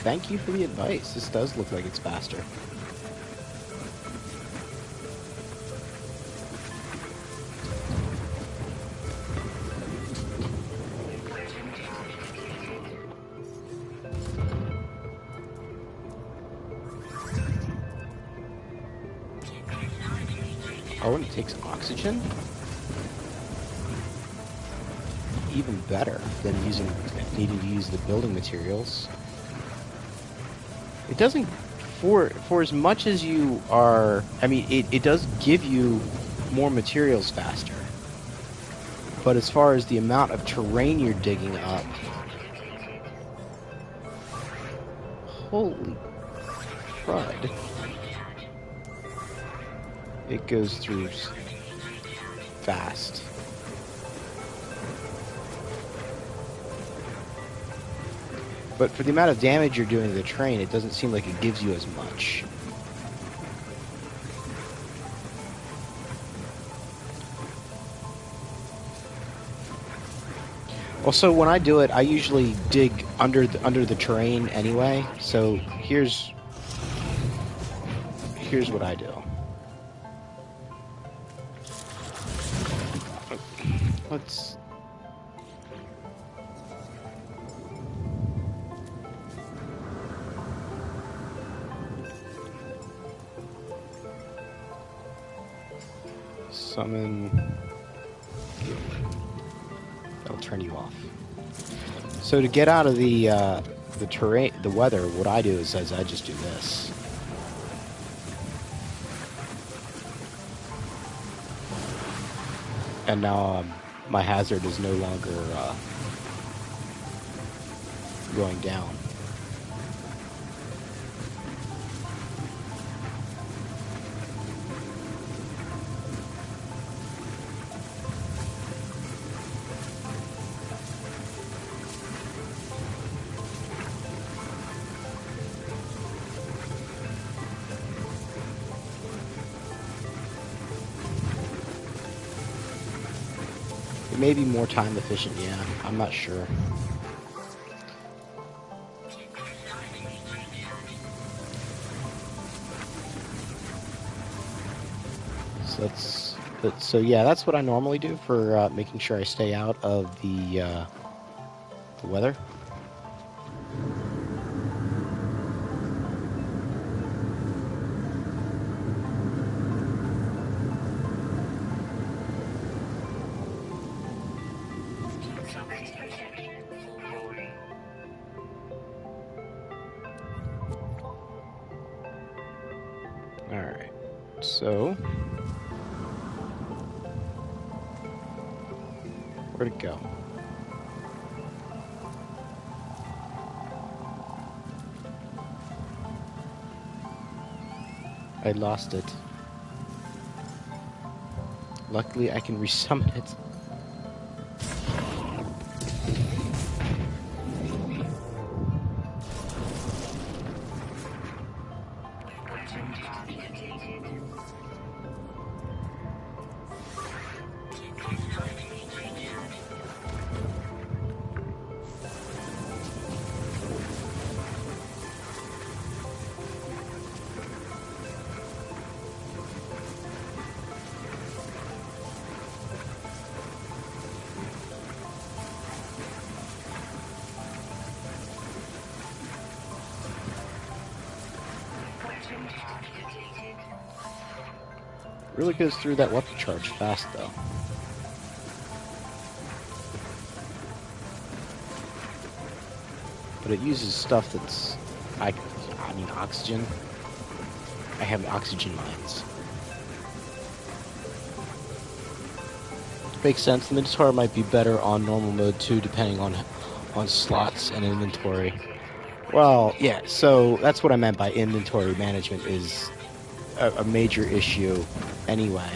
thank you for the advice. This does look like it's faster. Oh, and it takes oxygen? Even better than needing to use the building materials. It doesn't, for as much as you are, I mean, it does give you more materials faster. But as far as the amount of terrain you're digging up, holy crud. It goes through fast. But for the amount of damage you're doing to the train, it doesn't seem like it gives you as much. Also, when I do it, I usually dig under the terrain anyway. So here's what I do. Let's summon. That'll turn you off. So to get out of the terrain, the weather, what I do is I just do this. And now my hazard is no longer going down. It may be more time efficient, yeah. I'm not sure. So yeah, that's what I normally do for making sure I stay out of the weather. Alright, so where'd it go? I lost it. Luckily, I can resummon it. Really goes through that weapon charge fast, though. But it uses stuff that's... I mean, oxygen. I have oxygen mines. Makes sense. The Minotaur might be better on normal mode, too, depending on slots and inventory. Well, yeah, so that's what I meant by inventory management is a major issue anyway.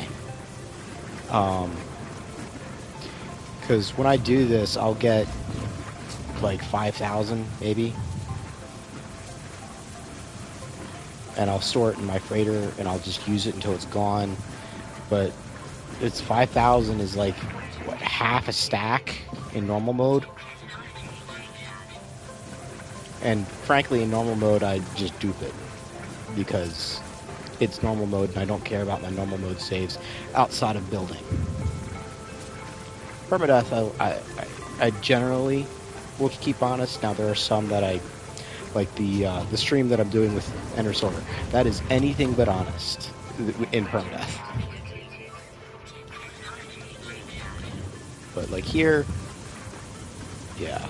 Because when I do this, I'll get like 5,000 maybe. And I'll store it in my freighter and I'll just use it until it's gone. But it's 5,000 is like, what, half a stack in normal mode? And frankly, in normal mode, I just dupe it. Because it's normal mode and I don't care about my normal mode saves outside of building. Permadeath, I generally will keep honest. Now there are some that I, like the stream that I'm doing with Ender Silver, that is anything but honest in Permadeath. But like here, yeah,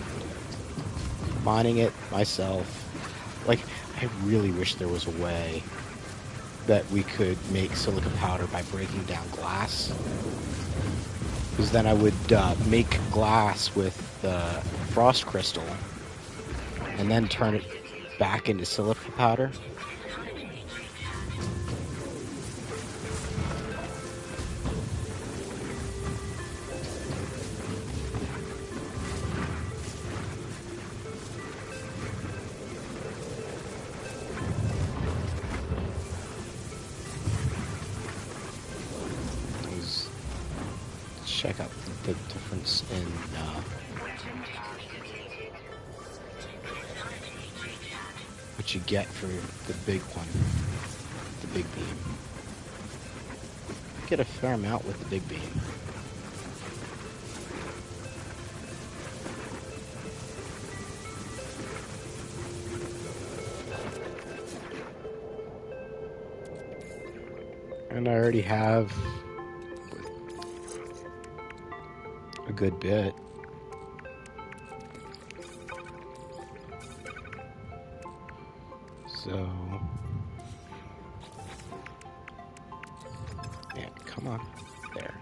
mining it myself. Like, I really wish there was a way that we could make silica powder by breaking down glass. Because then I would make glass with frost crystal and then turn it back into silica powder. Check out the difference in what you get for the big one, the big beam. Get a fair amount with the big beam. And I already have a good bit. So, yeah, come on, there.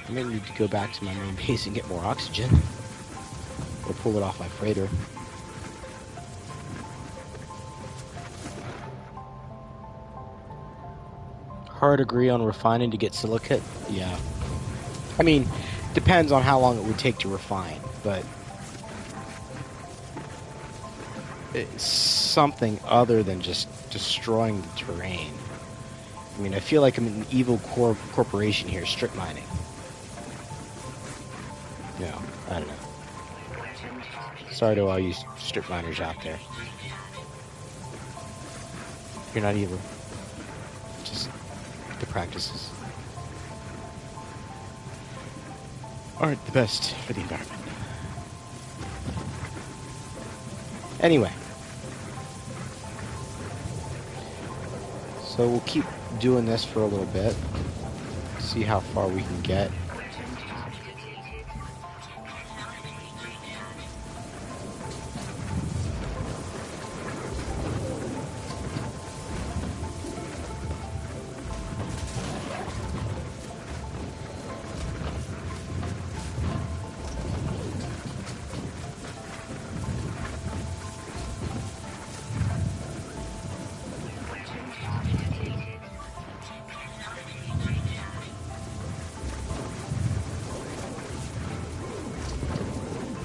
I may need to go back to my main base and get more oxygen. Or pull it off my freighter. Hard agree on refining to get silicate? Yeah. I mean, depends on how long it would take to refine, but it's something other than just destroying the terrain. I mean, I feel like I'm an evil corporation here, strip mining. No, I don't know. Sorry to all you strip miners out there. You're not evil. Just the practices aren't the best for the environment. Anyway. So we'll keep doing this for a little bit. See how far we can get.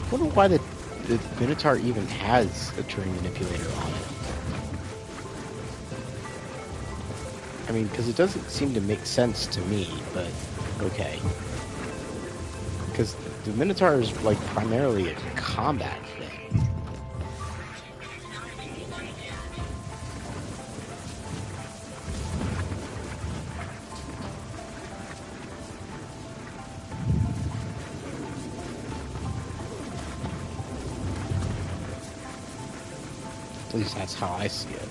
I wonder why the Minotaur even has a terrain manipulator on it. I mean, because it doesn't seem to make sense to me, but okay. Because the Minotaur is, like, primarily a combat thing. At least that's how I see it.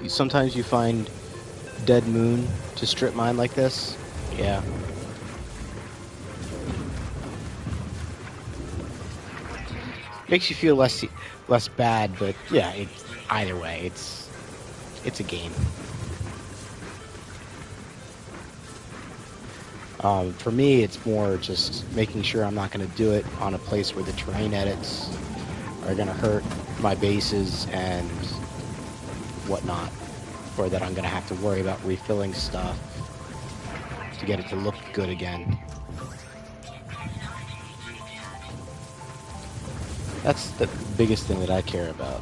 Sometimes you find dead moon to strip mine like this. Yeah. Makes you feel less bad, but yeah, either way, it's a game. For me, it's more just making sure I'm not going to do it on a place where the terrain edits are going to hurt my bases and whatnot, or that I'm going to have to worry about refilling stuff to get it to look good again. That's the biggest thing that I care about.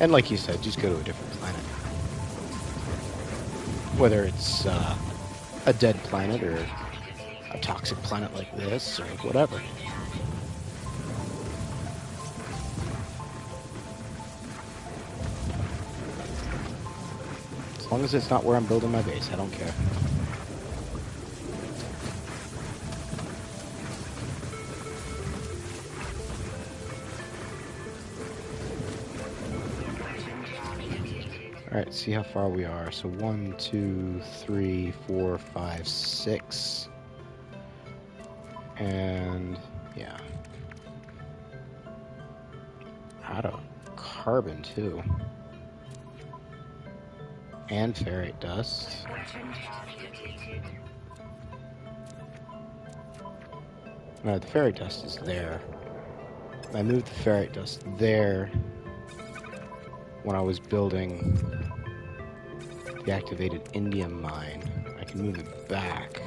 And like you said, just go to a different planet. Whether it's a dead planet or a toxic planet like this or whatever. As long as it's not where I'm building my base, I don't care. Alright, see how far we are. So 1, 2, 3, 4, 5, 6. And yeah. Out of carbon too. And ferrite dust. No, the ferrite dust is there. I moved the ferrite dust there when I was building the activated indium mine. I can move it back.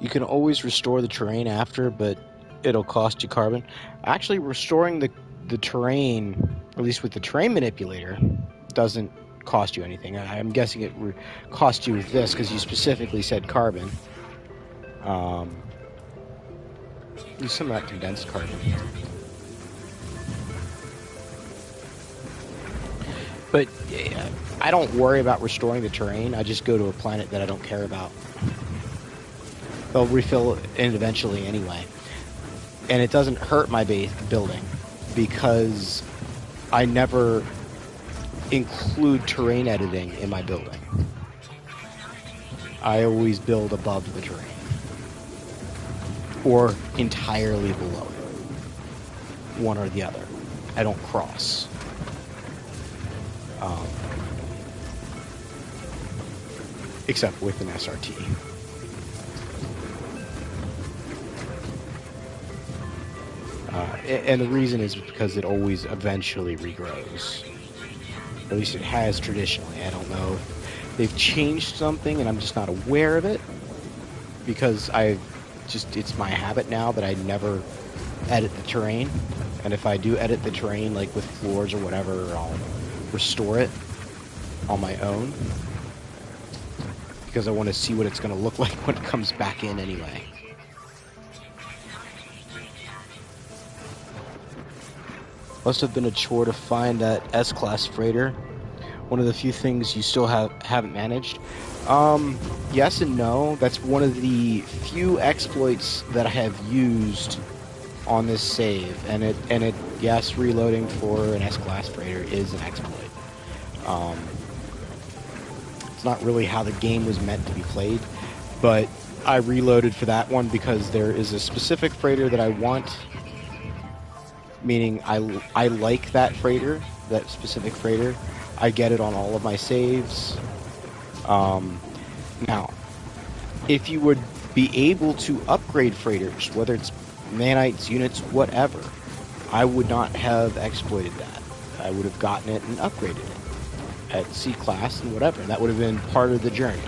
You can always restore the terrain after, but it'll cost you carbon. Actually, restoring the terrain, at least with the terrain manipulator, doesn't cost you anything. I'm guessing it cost you with this because you specifically said carbon. Use some of that condensed carbon. But I don't worry about restoring the terrain. I just go to a planet that I don't care about. They'll refill it eventually anyway. And it doesn't hurt my base building because I never include terrain editing in my building. I always build above the terrain. Or entirely below it. One or the other. I don't cross. Except with an SRT. And the reason is because it always eventually regrows. At least it has traditionally. I don't know if they've changed something and I'm just not aware of it. Because it's my habit now that I never edit the terrain. And if I do edit the terrain, like with floors or whatever, I'll restore it on my own. Because I want to see what it's going to look like when it comes back in anyway. Must have been a chore to find that S-Class freighter. One of the few things you still haven't managed. Yes and no. That's one of the few exploits that I have used on this save. And it yes, reloading for an S-Class freighter is an exploit. It's not really how the game was meant to be played, but I reloaded for that one because there is a specific freighter that I want. Meaning I like that freighter, that specific freighter. I get it on all of my saves. Now, if you would be able to upgrade freighters, whether it's nanites, units, whatever, I would not have exploited that. I would have gotten it and upgraded it at C-Class and whatever. That would have been part of the journey.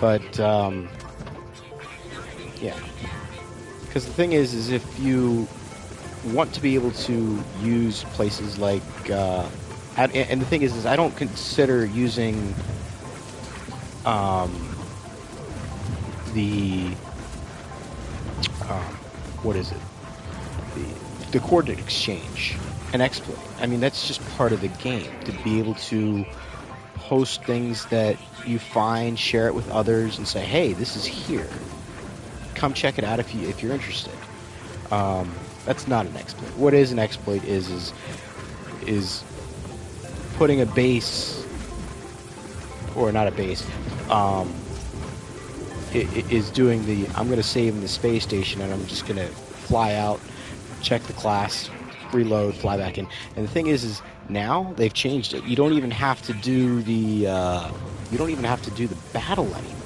But, yeah. Because the thing is if you want to be able to use places like and the thing is I don't consider using the what is it, the coordinate exchange an exploit. I mean, that's just part of the game, to be able to post things that you find, share it with others, and say, hey, this is here, come check it out if you're interested. That's not an exploit. What is an exploit is putting a base, or not a base, is doing the, I'm going to save in the space station and I'm just going to fly out, check the class, reload, fly back in. And the thing is now they've changed it. You don't even have to do the battle anymore.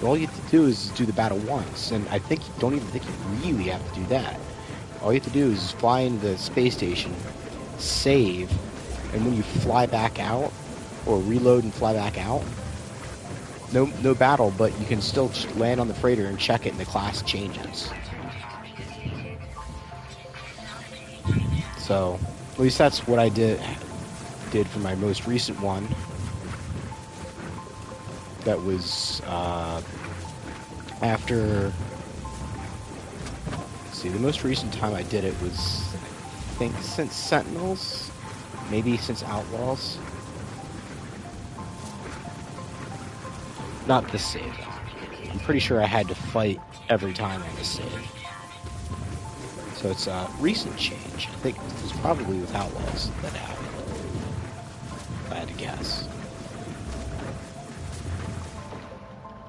All you have to do is do the battle once, and I think don't even think you really have to do that. All you have to do is fly into the space station, save, and when you fly back out, or reload and fly back out, no battle, but you can still land on the freighter and check it, and the class changes. So, at least that's what I did for my most recent one. That was after. Let's see, the most recent time I did it was, I think, since Sentinels, maybe since Outlaws. Not this save. I'm pretty sure I had to fight every time on this save. So it's a recent change. I think it was probably with Outlaws that happened, if I had to guess.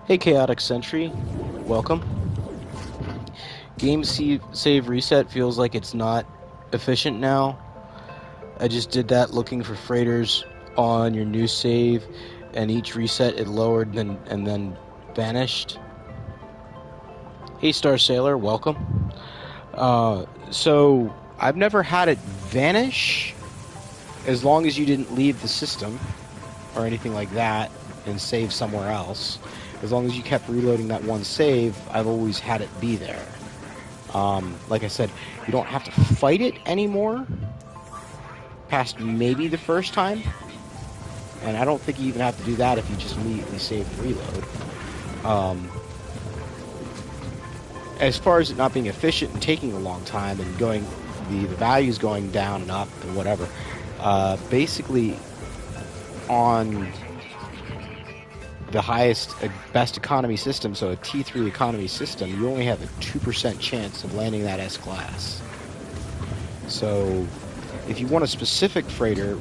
Hey, Chaotic Sentry. Welcome. Game save reset feels like it's not efficient now. I just did that looking for freighters on your new save, and each reset it lowered and then vanished. Hey, Star Sailor, welcome. So I've never had it vanish as long as you didn't leave the system or anything like that and save somewhere else. As long as you kept reloading that one save, I've always had it be there. Like I said, you don't have to fight it anymore past maybe the first time. And I don't think you even have to do that if you just immediately save and reload. As far as it not being efficient and taking a long time and going, the values going down and up and whatever, basically on the highest, best economy system, so a T3 economy system, you only have a 2% chance of landing that S-class. So if you want a specific freighter,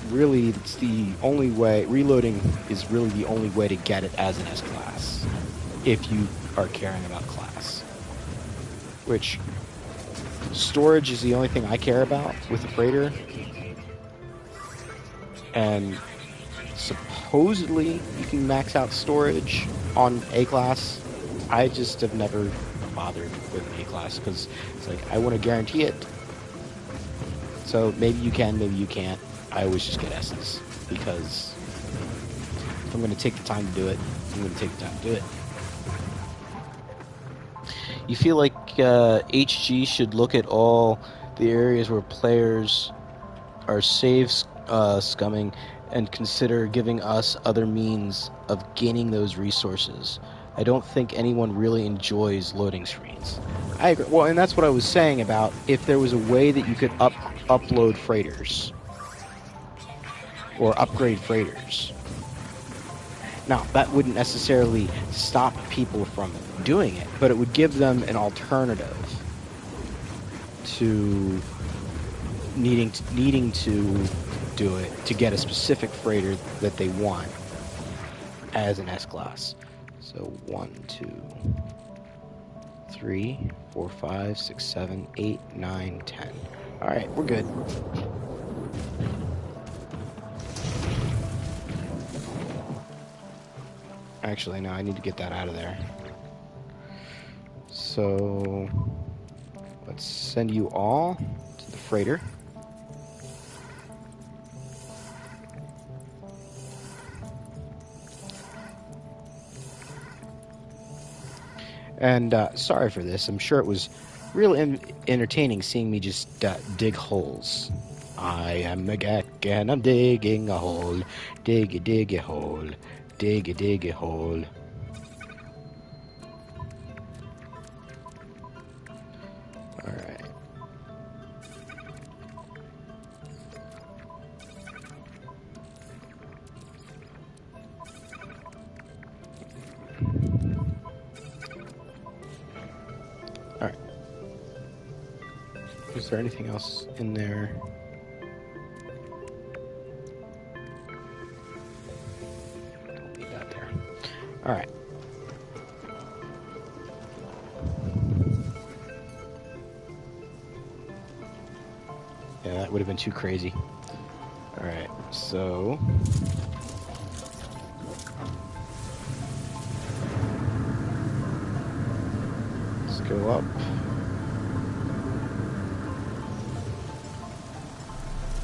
really it's the only way, reloading is really the only way to get it as an S-class, if you are caring about class. Which, storage is the only thing I care about with the freighter. And supposedly you can max out storage on A-class. I just have never bothered with A-class because it's like, I want to guarantee it. So maybe you can, maybe you can't. I always just get S's because if I'm going to take the time to do it, I'm going to take the time to do it. You feel like HG should look at all the areas where players are save scumming and consider giving us other means of gaining those resources. I don't think anyone really enjoys loading screens. I agree. Well, and that's what I was saying about if there was a way that you could upload freighters or upgrade freighters. Now, that wouldn't necessarily stop people from doing it, but it would give them an alternative to needing to do it to get a specific freighter that they want as an S-class. So 1, 2, 3, 4, 5, 6, 7, 8, 9, 10. All right, we're good. Actually, no, I need to get that out of there. So let's send you all to the freighter. And sorry for this. I'm sure it was real entertaining seeing me just dig holes. I am a geck and I'm digging a hole. Dig a hole. Dig a hole. Alright. Alright. Is there anything else in there? Don't leave that there. Alright. Yeah, that would have been too crazy. Alright, so go up.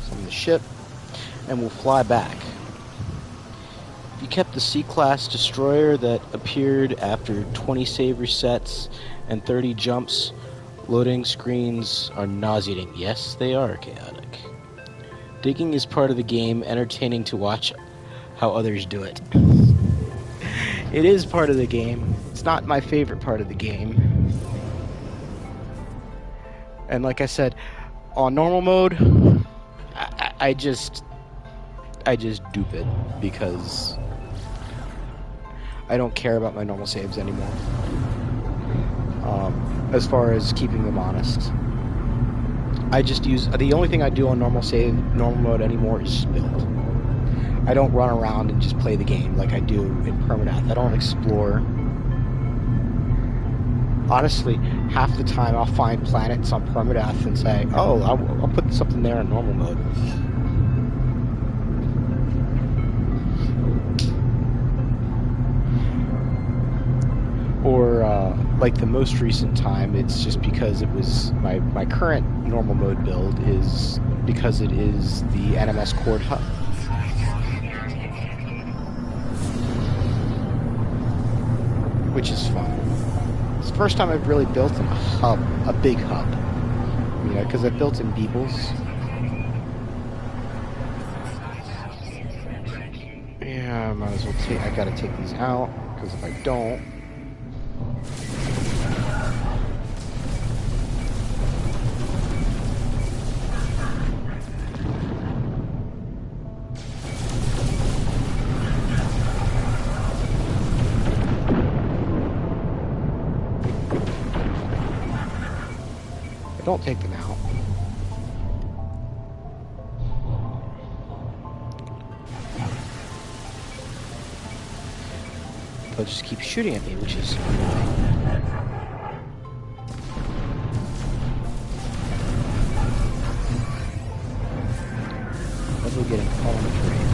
Summon the ship, and we'll fly back. If you kept the C-Class destroyer that appeared after 20 save resets and 30 jumps, loading screens are nauseating. Yes, they are chaotic. Digging is part of the game, entertaining to watch how others do it. It is part of the game. It's not my favorite part of the game. And like I said, on normal mode, I just dupe it because I don't care about my normal saves anymore. As far as keeping them honest, I just use the only thing I do on normal mode anymore is build. I don't run around and just play the game like I do in Permadeath. I don't explore. Honestly, half the time I'll find planets on Permadeath and say, oh, I'll put something there in normal mode. Or, like the most recent time, it's just because it was my current normal mode build is because it is the NMS Cord hub. Which is fun. It's the first time I've really built in a hub, a big hub. You know, because I've built in Beebles. Yeah, I might as well take. I gotta take these out because if I don't. Don't take them out. They'll just keep shooting at me, which is annoying. Probably getting caught on the train.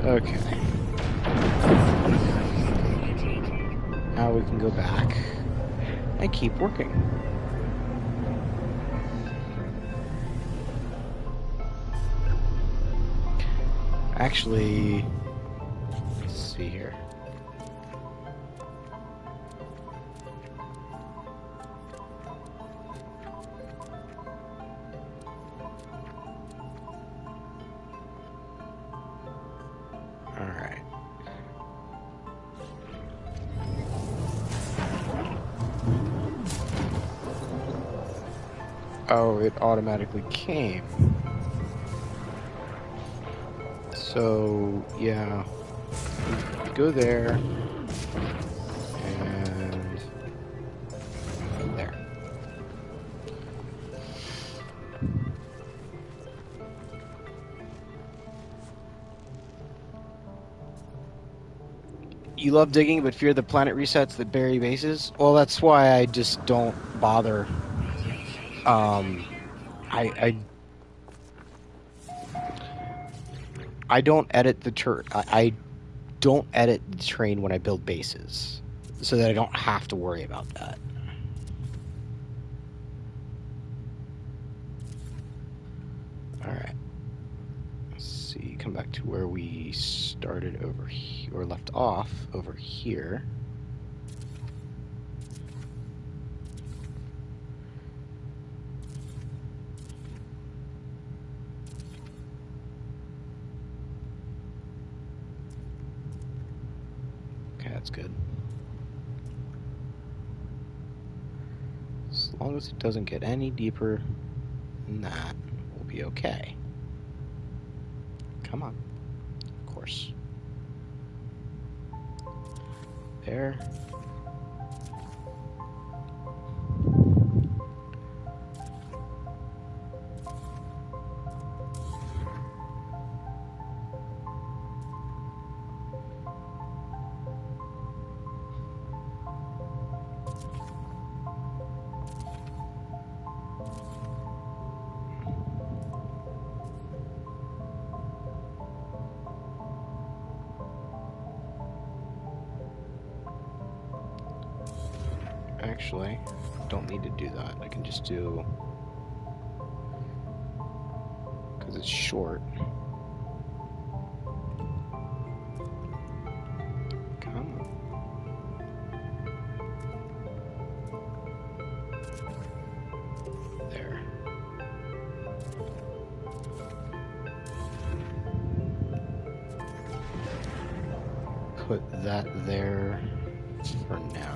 Okay. Now we can go back and keep working. Actually, let's see here. All right. Oh, it automatically came. So, yeah, go there, and there. You love digging, but fear the planet resets that bury bases? Well, that's why I just don't bother. I don't edit the I don't edit the terrain when I build bases, so that I don't have to worry about that. All right. Let's see. Come back to where we started over here, or left off over here. Okay, that's good. As long as it doesn't get any deeper than that, we'll be okay. Come on. Of course. There. Actually, don't need to do that. I can just do... because it's short. Come on. There. Put that there for now.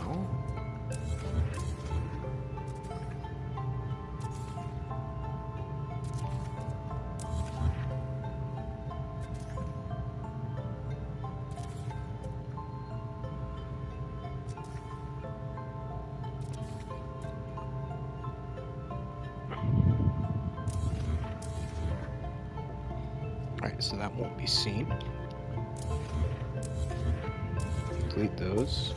Alright, so that won't be seen. Delete those.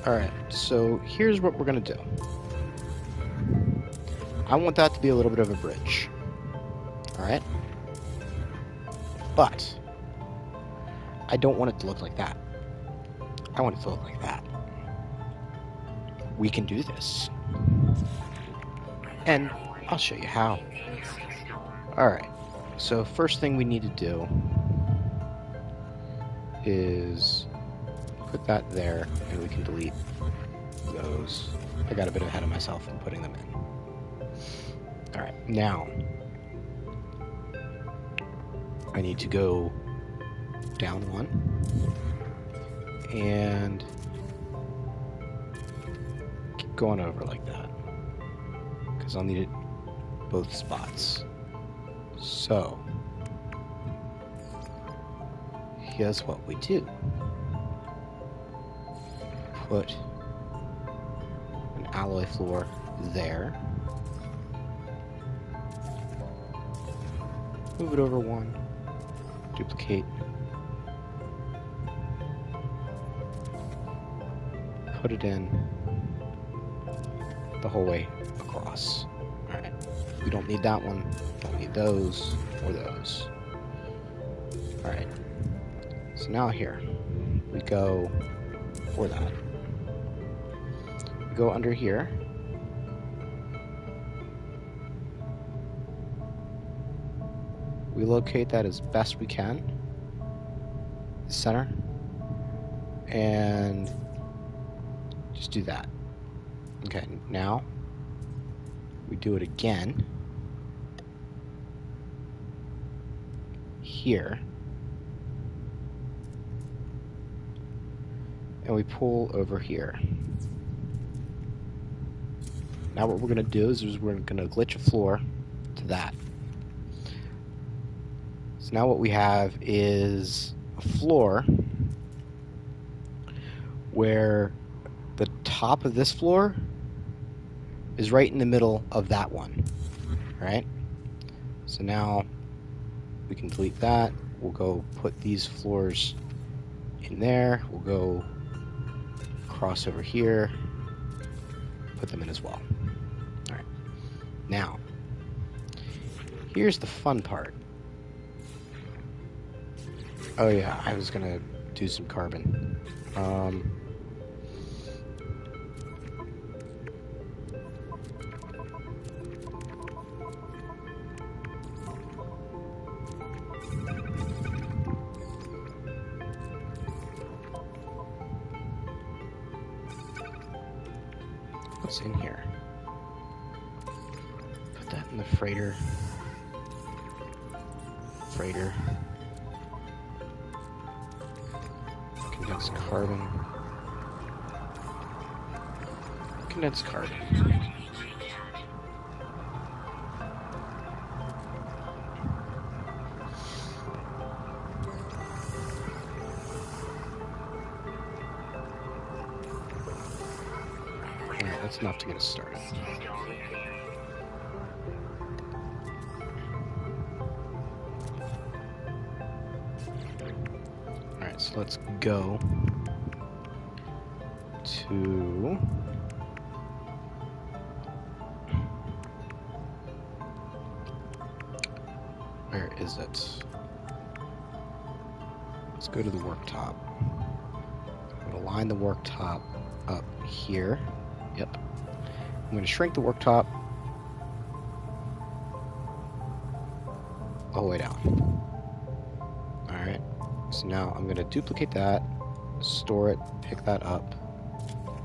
Alright, so here's what we're going to do. I want that to be a little bit of a bridge. Alright? But I don't want it to look like that. I want it to look like that. We can do this. And I'll show you how. Alright, so first thing we need to do is put that there, and we can delete those. I got a bit ahead of myself in putting them in. Alright, now I need to go down one and keep going over like that, because I'll need it both spots. So here's what we do. Put an alloy floor there. Move it over one. Duplicate. Put it in the whole way across. Alright. We don't need that one. Don't need those or those. Alright. So now here we go for that. We go under here. We locate that as best we can. The center. And just do that. Okay, now we do it again. Here. And we pull over here. Now what we're going to do is we're going to glitch a floor to that. So now what we have is a floor where the top of this floor is right in the middle of that one. Right? So now we can delete that. We'll go put these floors in there. We'll go cross over here, put them in as well. Alright. Now, here's the fun part. Oh yeah, I was gonna do some carbon. What's in here? Put that in the freighter. Freighter. Condensed carbon. Condensed carbon. Alright, that's enough to get us started. Alright, so let's go to... Where is it? Let's go to the worktop. I'm going to line the worktop up here. Yep. I'm going to shrink the worktop all the way down. Alright. So now I'm going to duplicate that, store it, pick that up,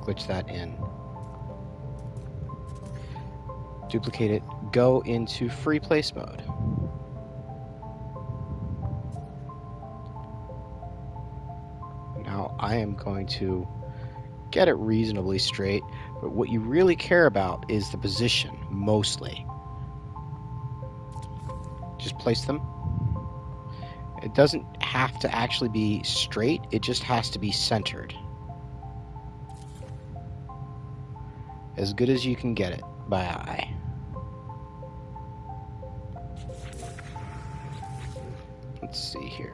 glitch that in. Duplicate it, go into free place mode. Now I am going to get it reasonably straight, but what you really care about is the position, mostly. Just place them. It doesn't have to actually be straight, it just has to be centered. As good as you can get it by eye. Let's see here.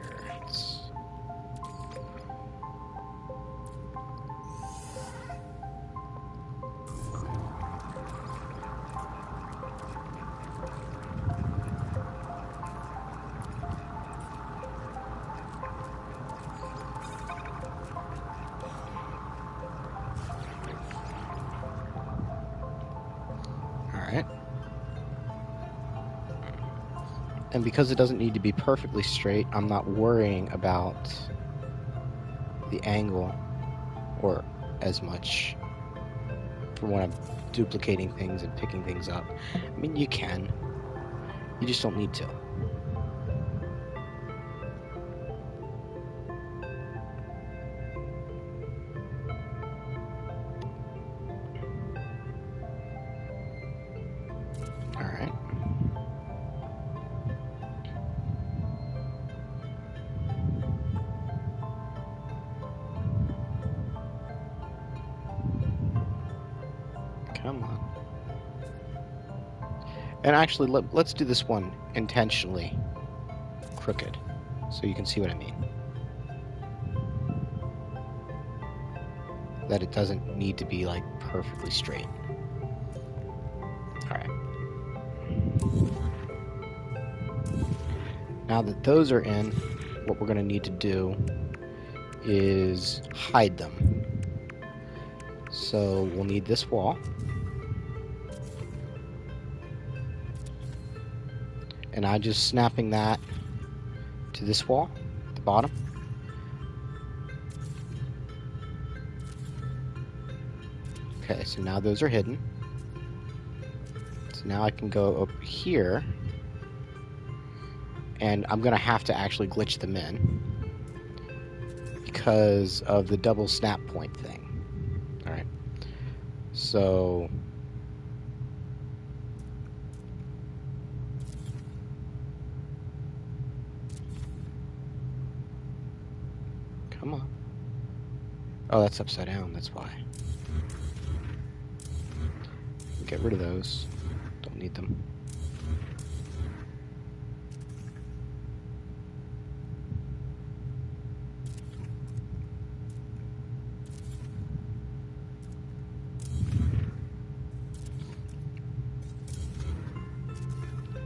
Alright. And because it doesn't need to be perfectly straight, I'm not worrying about the angle or as much for when I'm duplicating things and picking things up. I mean, you can. You just don't need to. Alright. Come on. And actually, let's do this one intentionally crooked, so you can see what I mean. That it doesn't need to be, like, perfectly straight. Alright. Now that those are in, what we're going to need to do is hide them. So we'll need this wall. And I'm just snapping that to this wall at the bottom. Okay, so now those are hidden. So now I can go up here, and I'm going to have to actually glitch them in because of the double snap point thing. Alright, so come on. Oh, that's upside down, that's why. Get rid of those. Don't need them.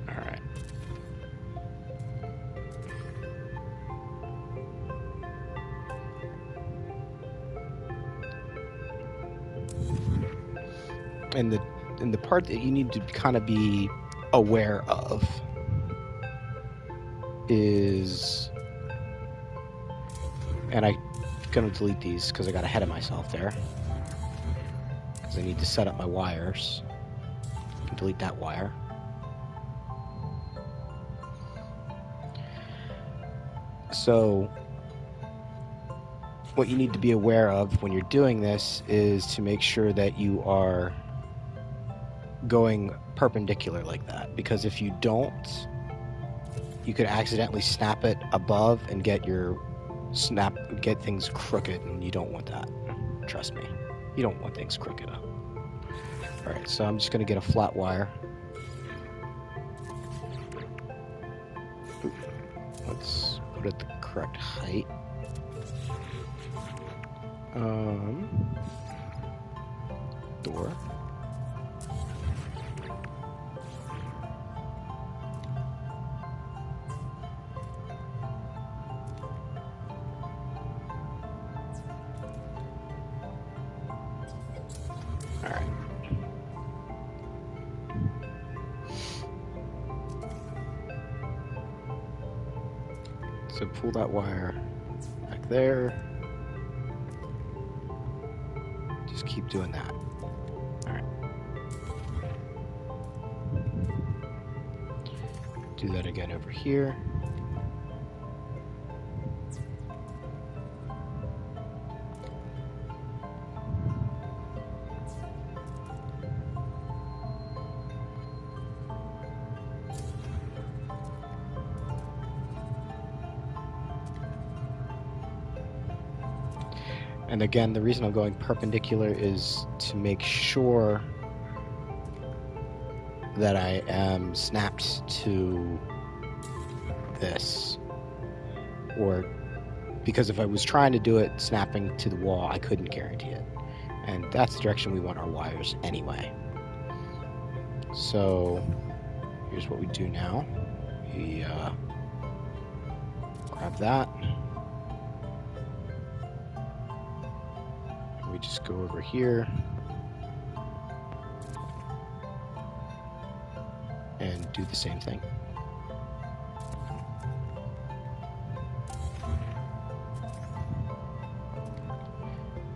Alright. And the part that you need to kind of be aware of is, and I'm gonna delete these because I got ahead of myself there, because I need to set up my wires. Delete that wire. So what you need to be aware of when you're doing this is to make sure that you are going perpendicular like that, because if you don't, you could accidentally snap it above and get things crooked, and you don't want that. Trust me, you don't want things crooked up. Alright, so I'm just going to get a flat wire. Let's put it the correct height. Door. So pull that wire back there. Just keep doing that. Alright. Do that again over here. And again, the reason I'm going perpendicular is to make sure that I am snapped to this. Or, because if I was trying to do it snapping to the wall, I couldn't guarantee it. And that's the direction we want our wires anyway. So, here's what we do now. We grab that. We just go over here and do the same thing.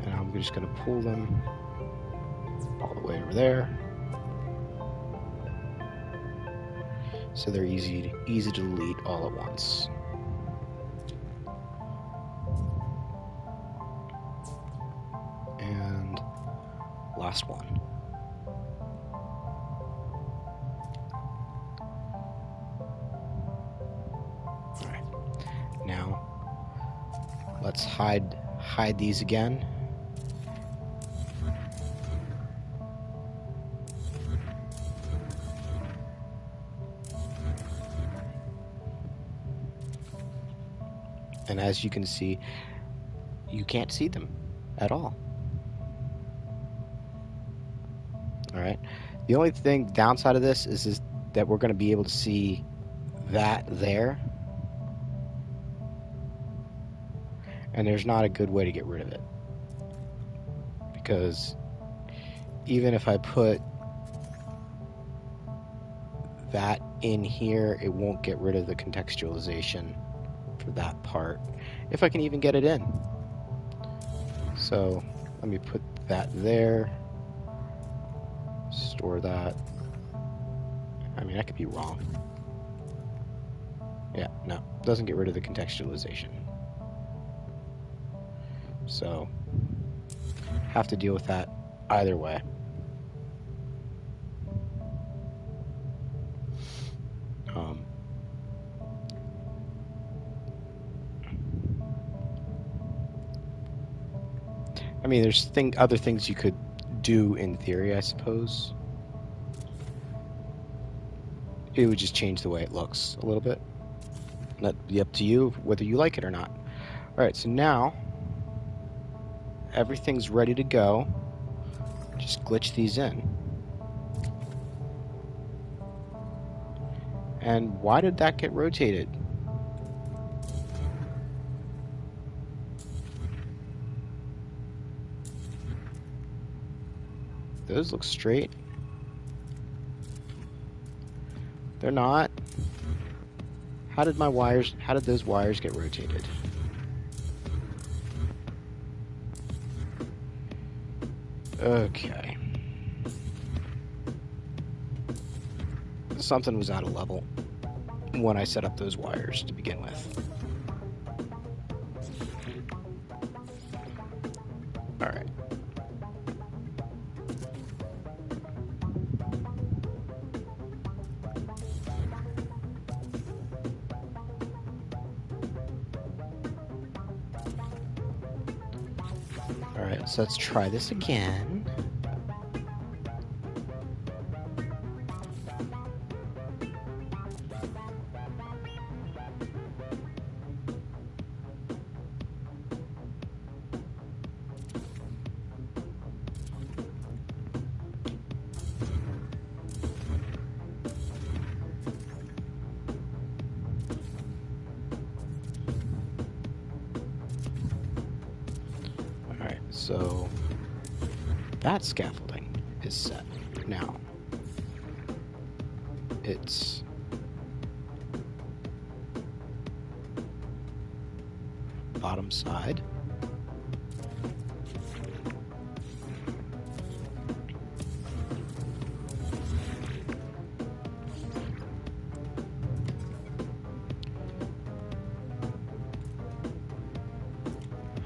And I'm just going to pull them all the way over there, so they're easy to delete all at once. And last one. All right. Now let's hide these again. And as you can see, you can't see them at all. All right. The only thing downside of this is that we're going to be able to see that there. And there's not a good way to get rid of it. Because even if I put that in here, it won't get rid of the contextualization for that part, if I can even get it in. So let me put that there, store that. I mean, I could be wrong. Yeah, no, doesn't get rid of the contextualization. So have to deal with that either way. I mean, there's other things you could do in theory, I suppose. It would just change the way it looks a little bit. That'd be up to you whether you like it or not. All right, so now everything's ready to go. Just glitch these in. And why did that get rotated? Those look straight. They're not. How did those wires get rotated? Okay. Something was out of level when I set up those wires to begin with. All right. All right, so let's try this again. So that scaffolding is set. Now it's bottom side.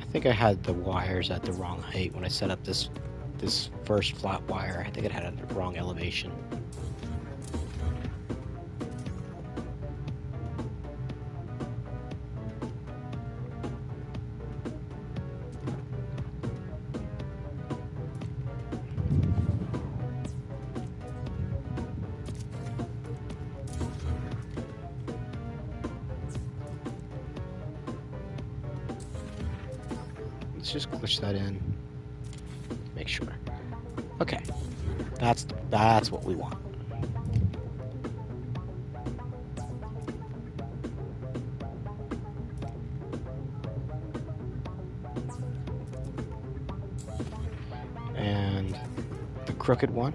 I think I had the wires at the wrong height when I set up this first flat wire. I think it had a wrong elevation. Let's just glitch that in. Make sure. Okay, that's what we want. And the crooked one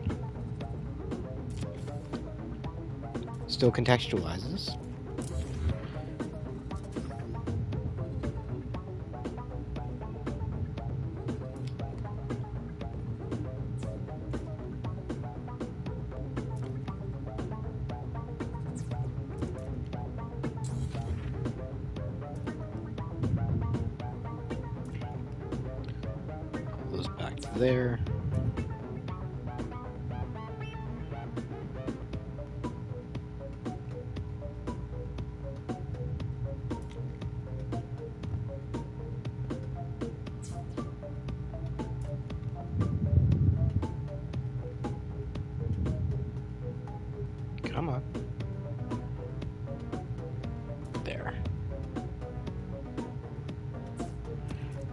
still contextualizes. Pull those back to there. Come on. There.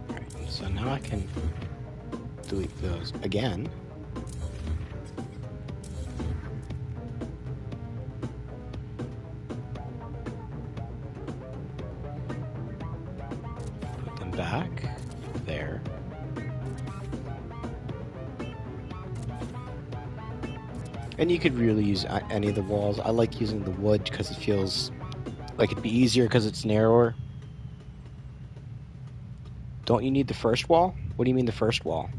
Alright, so now I can delete those again. Put them back. There. And you could really use any of the walls. I like using the wood because it feels like it'd be easier because it's narrower. Don't you need the first wall? What do you mean the first wall?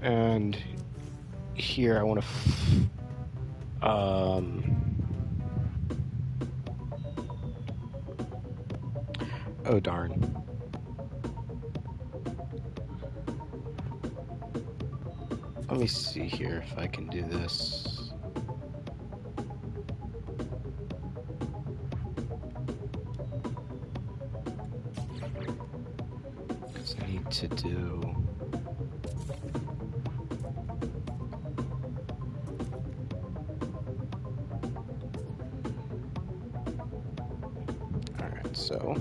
And here I want to... Oh, darn. Let me see here if I can do this. Because I need to do... Alright, so...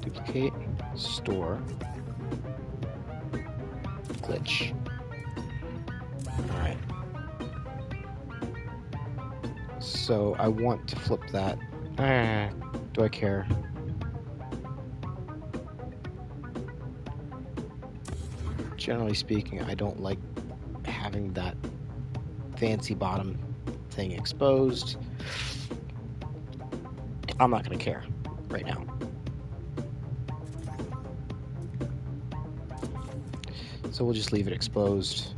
Duplicate, store, glitch. Alright. So I want to flip that. Do I care? Generally speaking, I don't like having that fancy bottom thing exposed. I'm not going to care right now. So we'll just leave it exposed.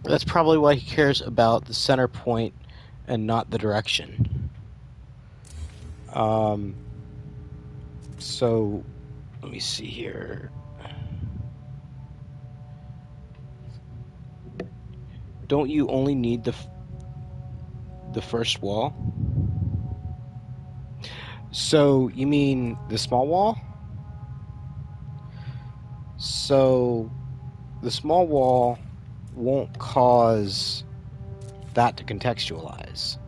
That's probably why he cares about the center point and not the direction. So let me see here. Don't you only need the first wall? So you mean the small wall? So the small wall won't cause that to contextualize.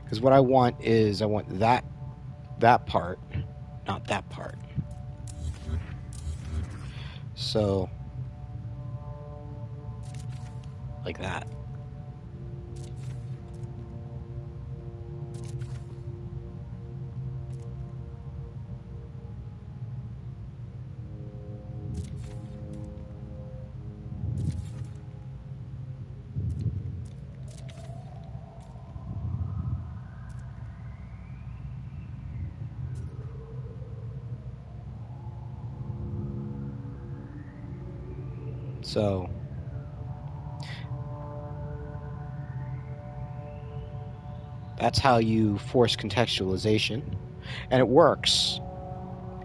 Because what I want is I want that that part, not that part. So, like that. So, that's how you force contextualization, and it works.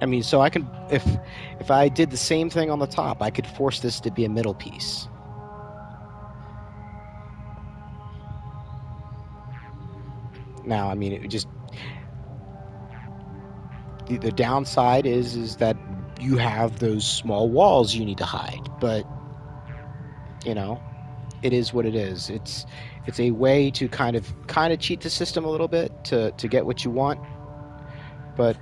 I mean, so I can, if I did the same thing on the top, I could force this to be a middle piece. Now, I mean, it just the downside is that you have those small walls you need to hide, but you know, it is what it is. It's a way to kind of cheat the system a little bit to get what you want, but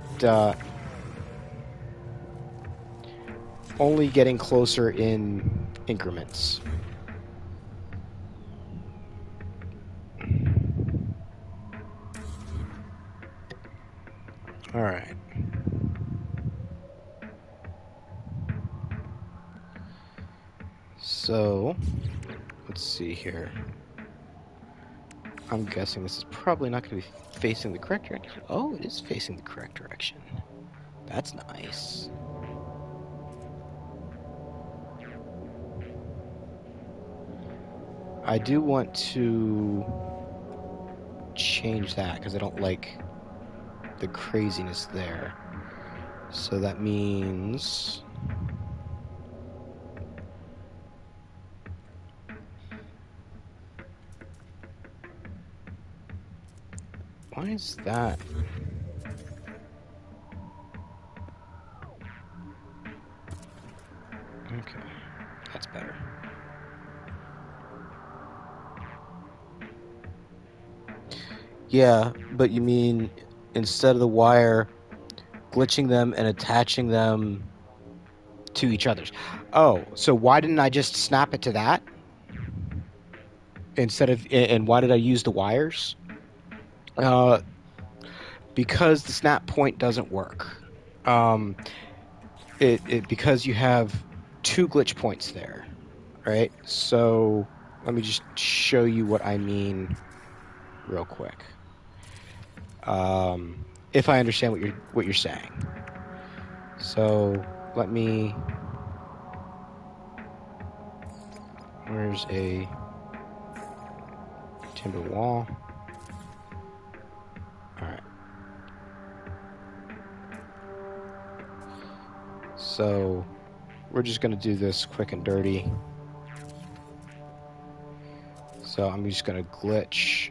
only getting closer in increments. All right. So, let's see here. I'm guessing this is probably not going to be facing the correct direction. Oh, it is facing the correct direction. That's nice. I do want to change that because I don't like the craziness there. So that means why is that? Okay, that's better. Yeah, but you mean instead of the wire glitching them and attaching them to each other's. Oh, so why didn't I just snap it to that instead of? And why did I use the wires? Uh, because the snap point doesn't work. Um, it because you have two glitch points there, right? So let me just show you what I mean real quick. If I understand what you're saying. So let me. Where's a timber wall? All right. So we're just going to do this quick and dirty. So I'm just going to glitch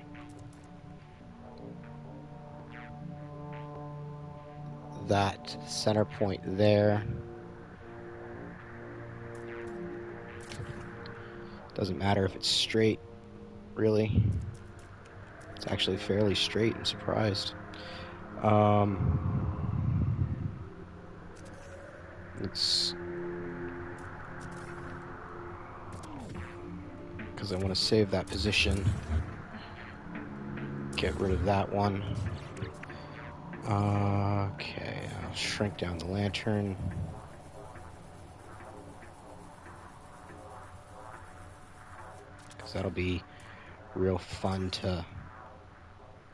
that center point there. Doesn't matter if it's straight, really. It's actually fairly straight. I'm surprised. It's because I want to save that position. Get rid of that one. Okay, I'll shrink down the lantern. Because that'll be real fun to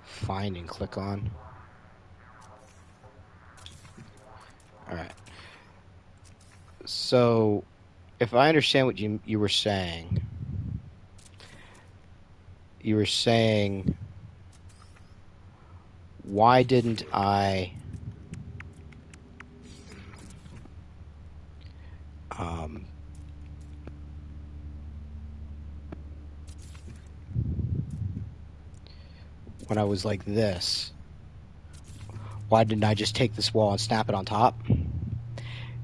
find and click on. Alright. So, if I understand what you were saying, why didn't I when I was like this, why didn't I just take this wall and snap it on top?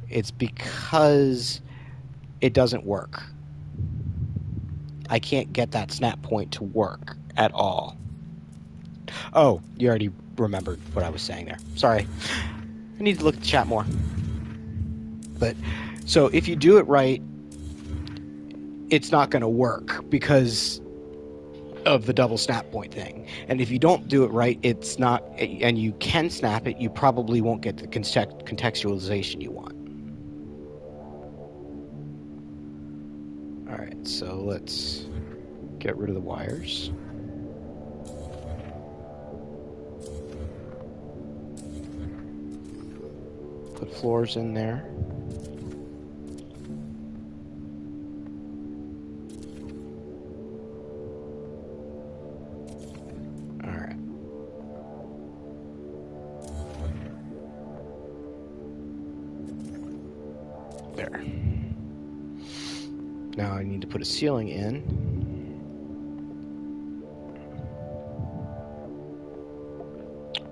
It's because it doesn't work. I can't get that snap point to work at all. Oh, you already remembered what I was saying there. Sorry. I need to look at the chat more. But so if you do it right, it's not going to work because of the double snap point thing. And if you don't do it right, it's not, and you can snap it, you probably won't get the contextualization you want. All right, so let's get rid of the wires. Put floors in there. All right. There. Now I need to put a ceiling in.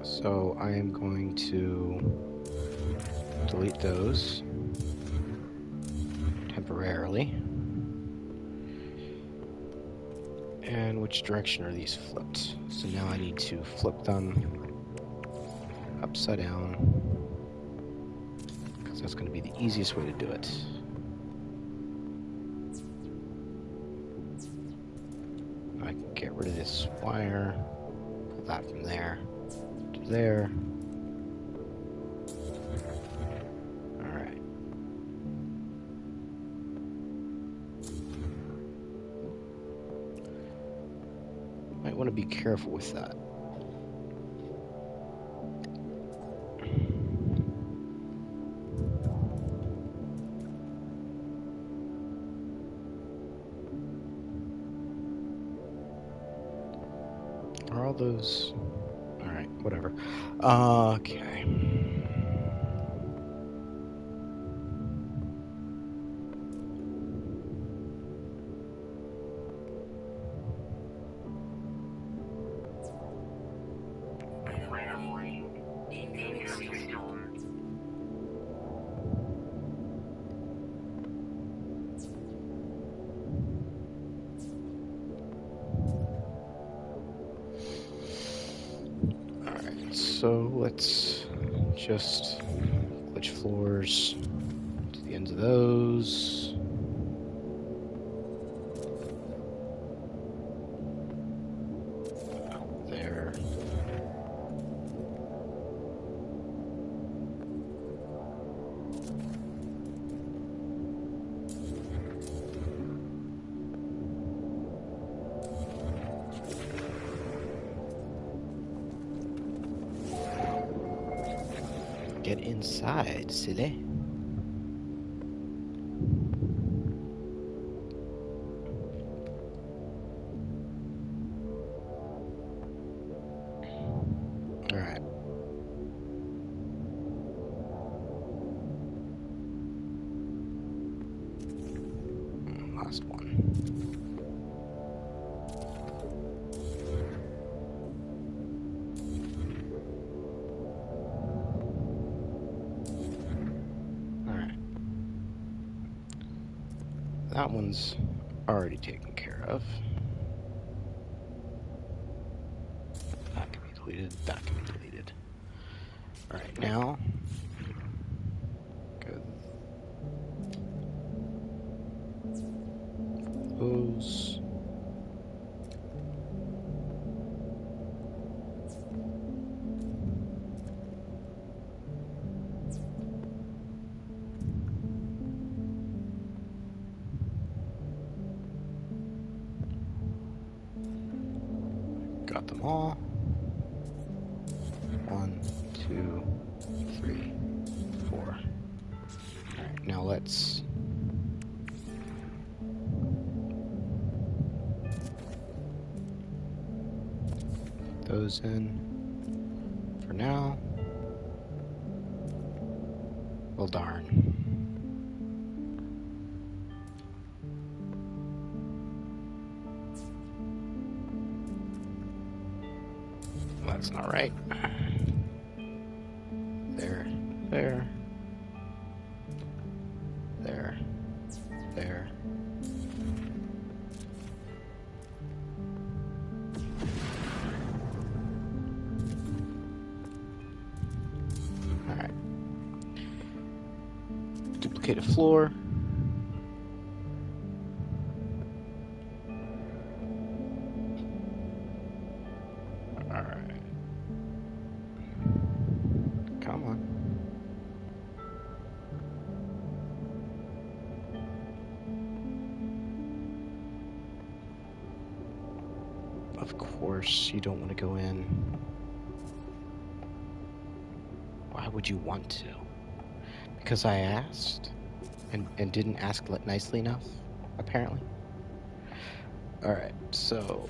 So I am going to delete those temporarily. And which direction are these flipped? So now I need to flip them upside down, because that's going to be the easiest way to do it. I can get rid of this wire, pull that from there to there. Alright. Might want to be careful with that. Are all those... Alright, whatever. Okay. So let's just glitch floors to the ends of those. There. Get inside, silly. Alright. Last one. That one's already taken care of. That can be deleted. That can be deleted. Alright, now go those. Got them all. 1, 2, 3, 4. Alright, now let's put those in for now. Well, darn. That's not right. There, there, there, there. Alright. Duplicate a floor. Alright. Come on. Of course you don't want to go in. Why would you want to? Because I asked? And didn't ask nicely enough, apparently. Alright, so...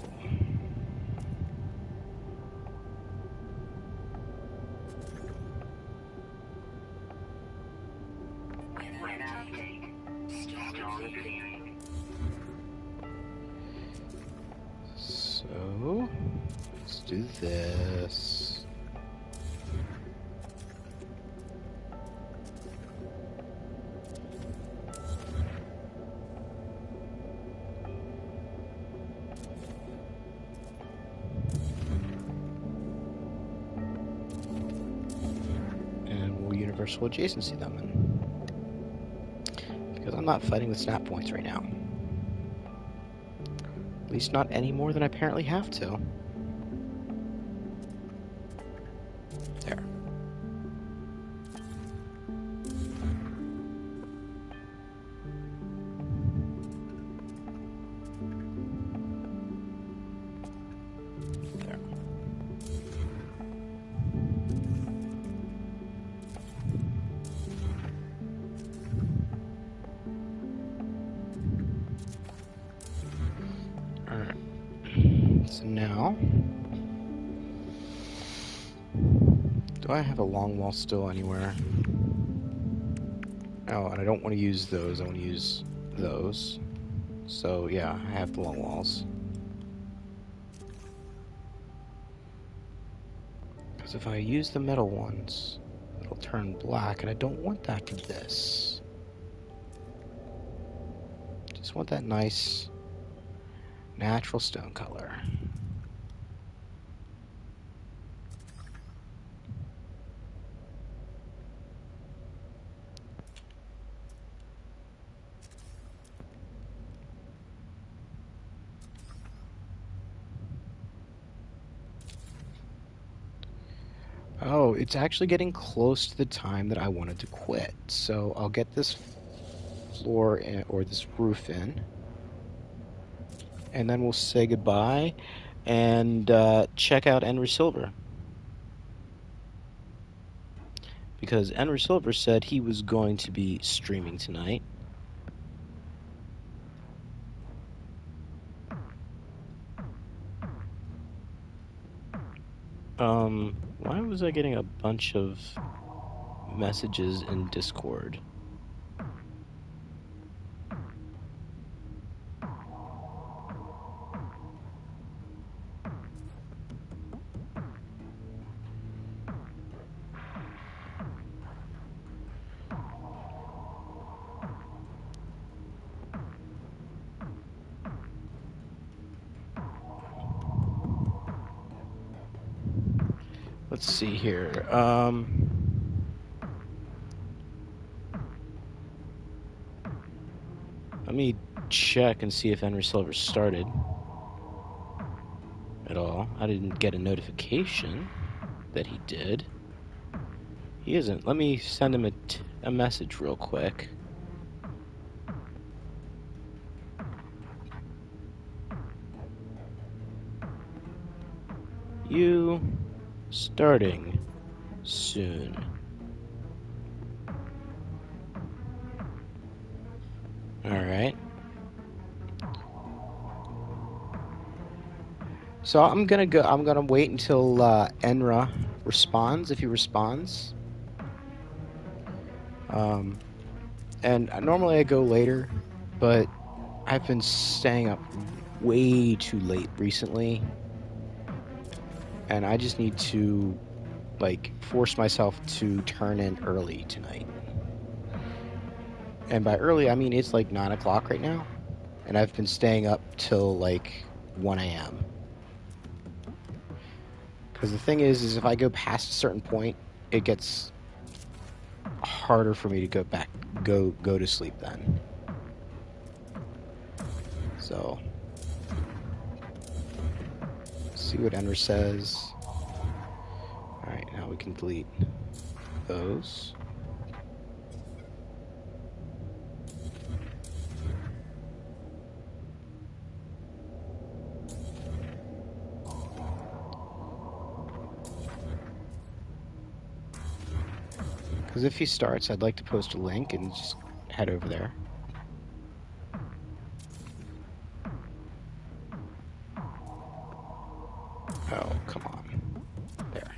So... Let's do this. And we'll universal adjacency them in. Because I'm not fighting with snap points right now. At least not any more than I apparently have to. There. There. Alright. So now... Do I have a long wall still anywhere? Oh, and I don't want to use those. I want to use those. So, yeah, I have the long walls. Because if I use the metal ones, it'll turn black, and I don't want that for this. Just want that nice, natural stone color. Oh, it's actually getting close to the time that I wanted to quit. So I'll get this floor in, or this roof in. And then we'll say goodbye and check out Henry Silver. Because Henry Silver said he was going to be streaming tonight. Why was I getting a bunch of messages in Discord? Let's see here. Let me check and see if Henry Silver started at all. I didn't get a notification that he did. He isn't. Let me send him a message real quick. You starting soon. Alright. So I'm gonna wait until Enra responds, if he responds. And normally I go later, but I've been staying up way too late recently. And I just need to, like, force myself to turn in early tonight. And by early, I mean it's like 9 o'clock right now. And I've been staying up till, like, 1 a.m. Because the thing is if I go past a certain point, it gets harder for me to go to sleep then. So, see what Ender says. Alright, now we can delete those. Because if he starts, I'd like to post a link and just head over there. Oh, come on. There.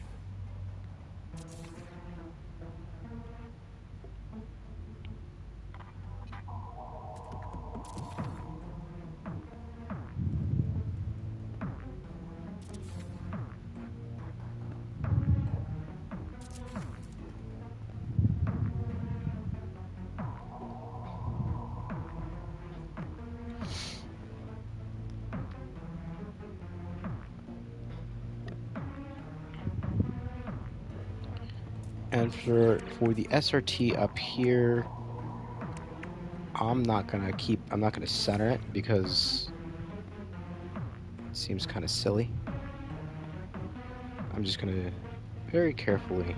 And for the SRT up here, I'm not gonna center it because it seems kind of silly. I'm just gonna very carefully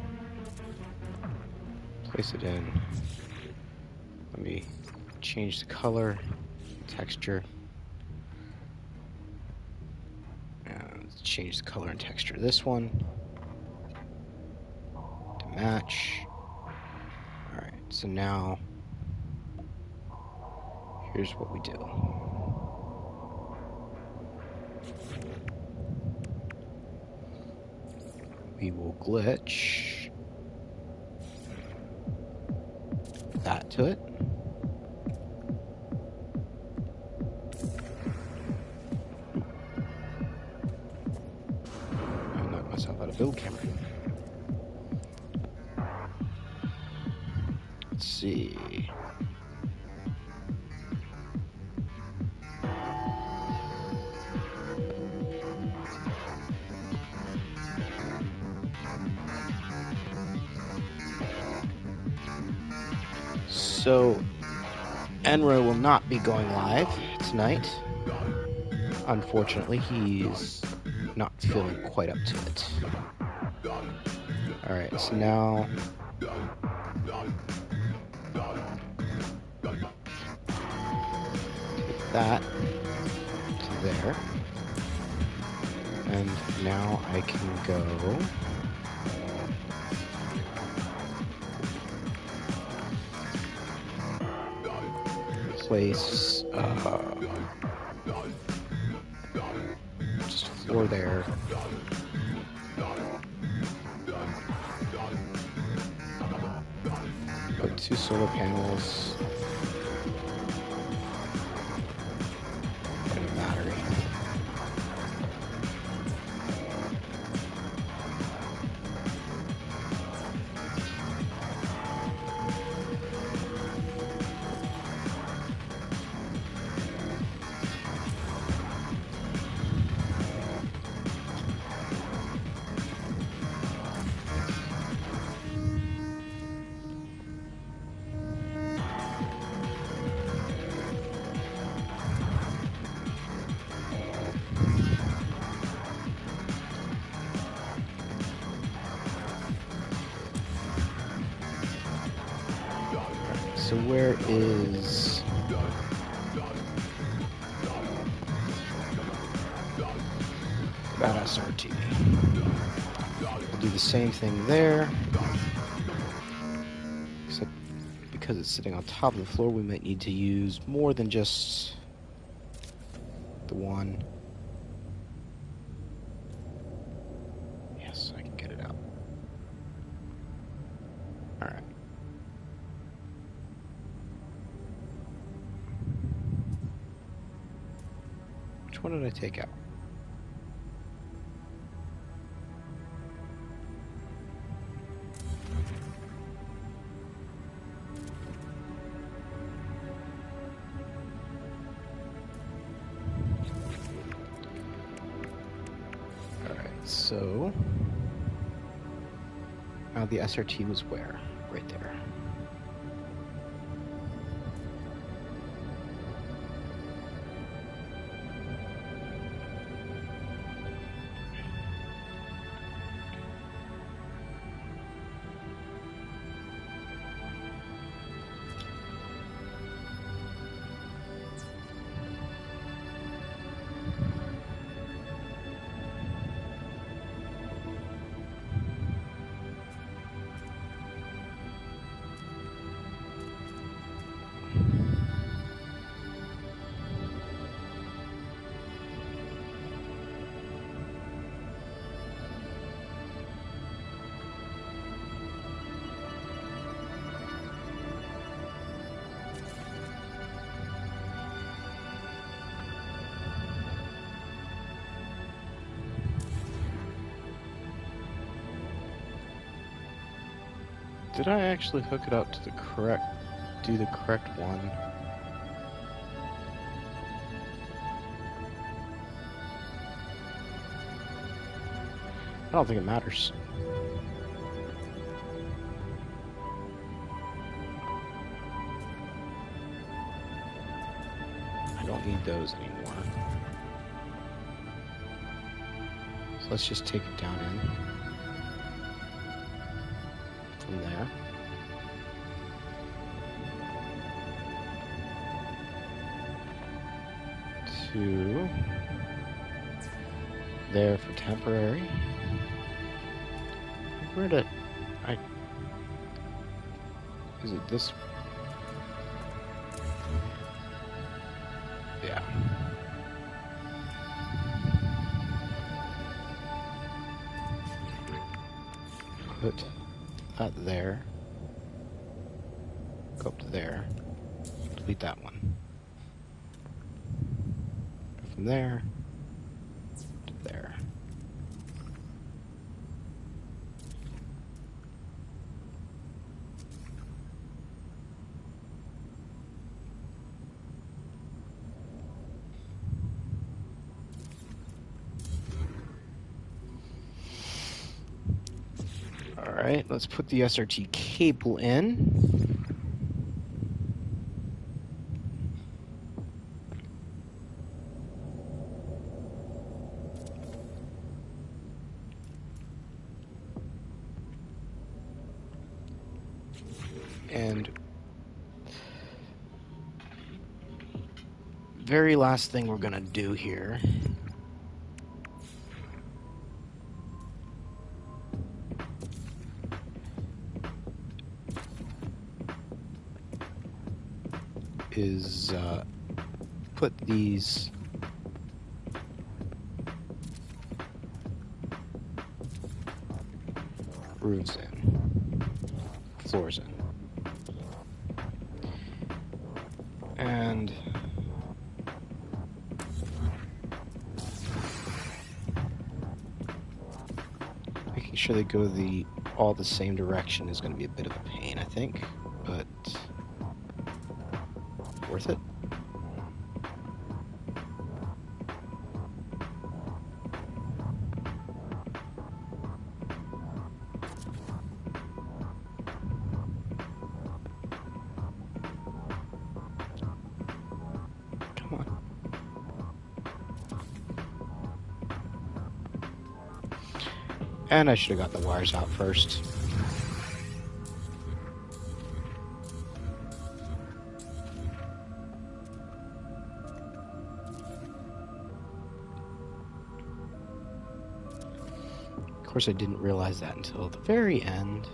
place it in. Let me change the color, texture, and change the color and texture of this one to match. Alright, so now here's what we do. We will glitch that to it. I knocked myself out of build camera. Let's see. So, Enro will not be going live tonight. Unfortunately, he's not feeling quite up to it. Alright, so now take that to there. And now I can go place just floor there. Put 2 solar panels and a battery. So where is that SRT? We'll do the same thing there. Except because it's sitting on top of the floor, we might need to use more than just the one. Yes, I can get it out. Alright. Which one did I take out? So now the SRT was where? Right there. Did I actually hook it up to the correct... do the correct one? I don't think it matters. I don't need those anymore. So let's just take it down in. From there. To there for temporary. Where did I... Is it this? Yeah. Put that there. Go up to there. Delete that one. Go from there to there. Alright, let's put the SRT cable in. And very last thing we're gonna do here is put these roofs in, floors in. And making sure they go all the same direction is going to be a bit of a pain, I think, but worth it. Come on. And I should have got the wires out first. Of course, I didn't realize that until the very end.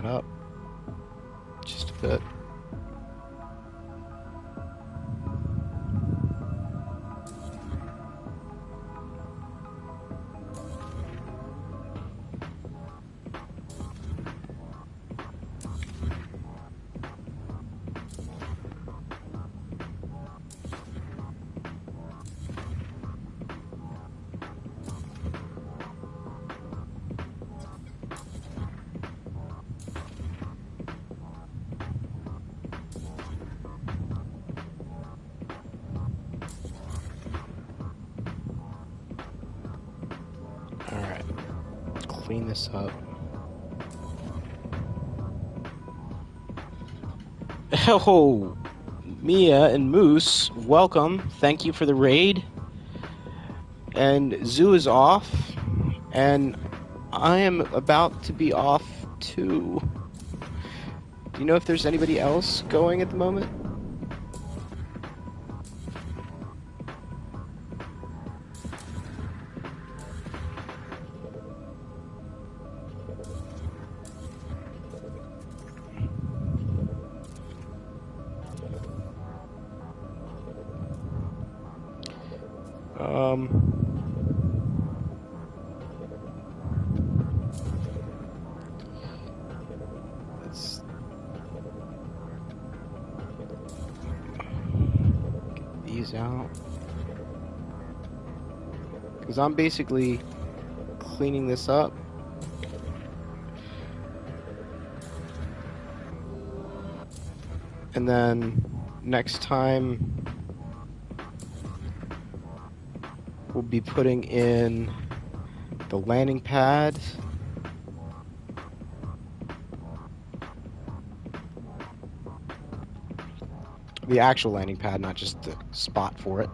Up just a bit. Alright, clean this up. Oh, Mia and Moose, welcome. Thank you for the raid. And Zoo is off, and I am about to be off too. Do you know if there's anybody else going at the moment? Let's get these out. Because I'm basically cleaning this up. And then next time we'll be putting in the landing pad. The actual landing pad, not just the spot for it.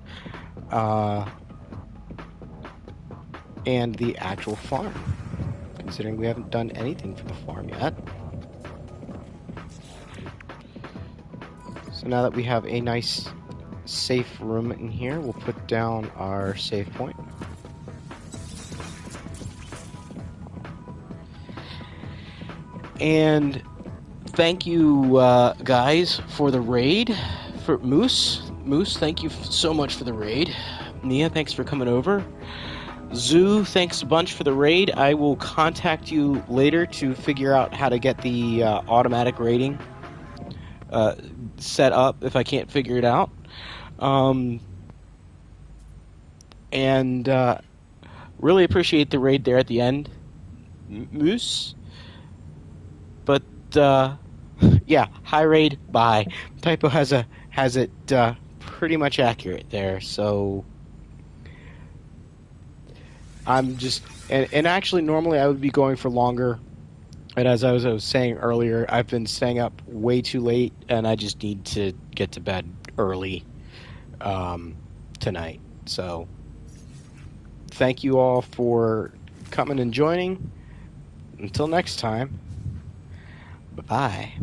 And the actual farm, considering we haven't done anything for the farm yet. So now that we have a nice safe room in here, we'll put down our save point. And thank you guys for the raid. For Moose, thank you so much for the raid. Nia, thanks for coming over. Zoo, thanks a bunch for the raid. I will contact you later to figure out how to get the automatic rating set up if I can't figure it out. And really appreciate the raid there at the end, Moose. But yeah, high raid, bye. Typo has it pretty much accurate there, so I'm just and actually normally I would be going for longer, and as I was saying earlier, I've been staying up way too late, and I just need to get to bed early tonight. So thank you all for coming and joining. Until next time, bye-bye.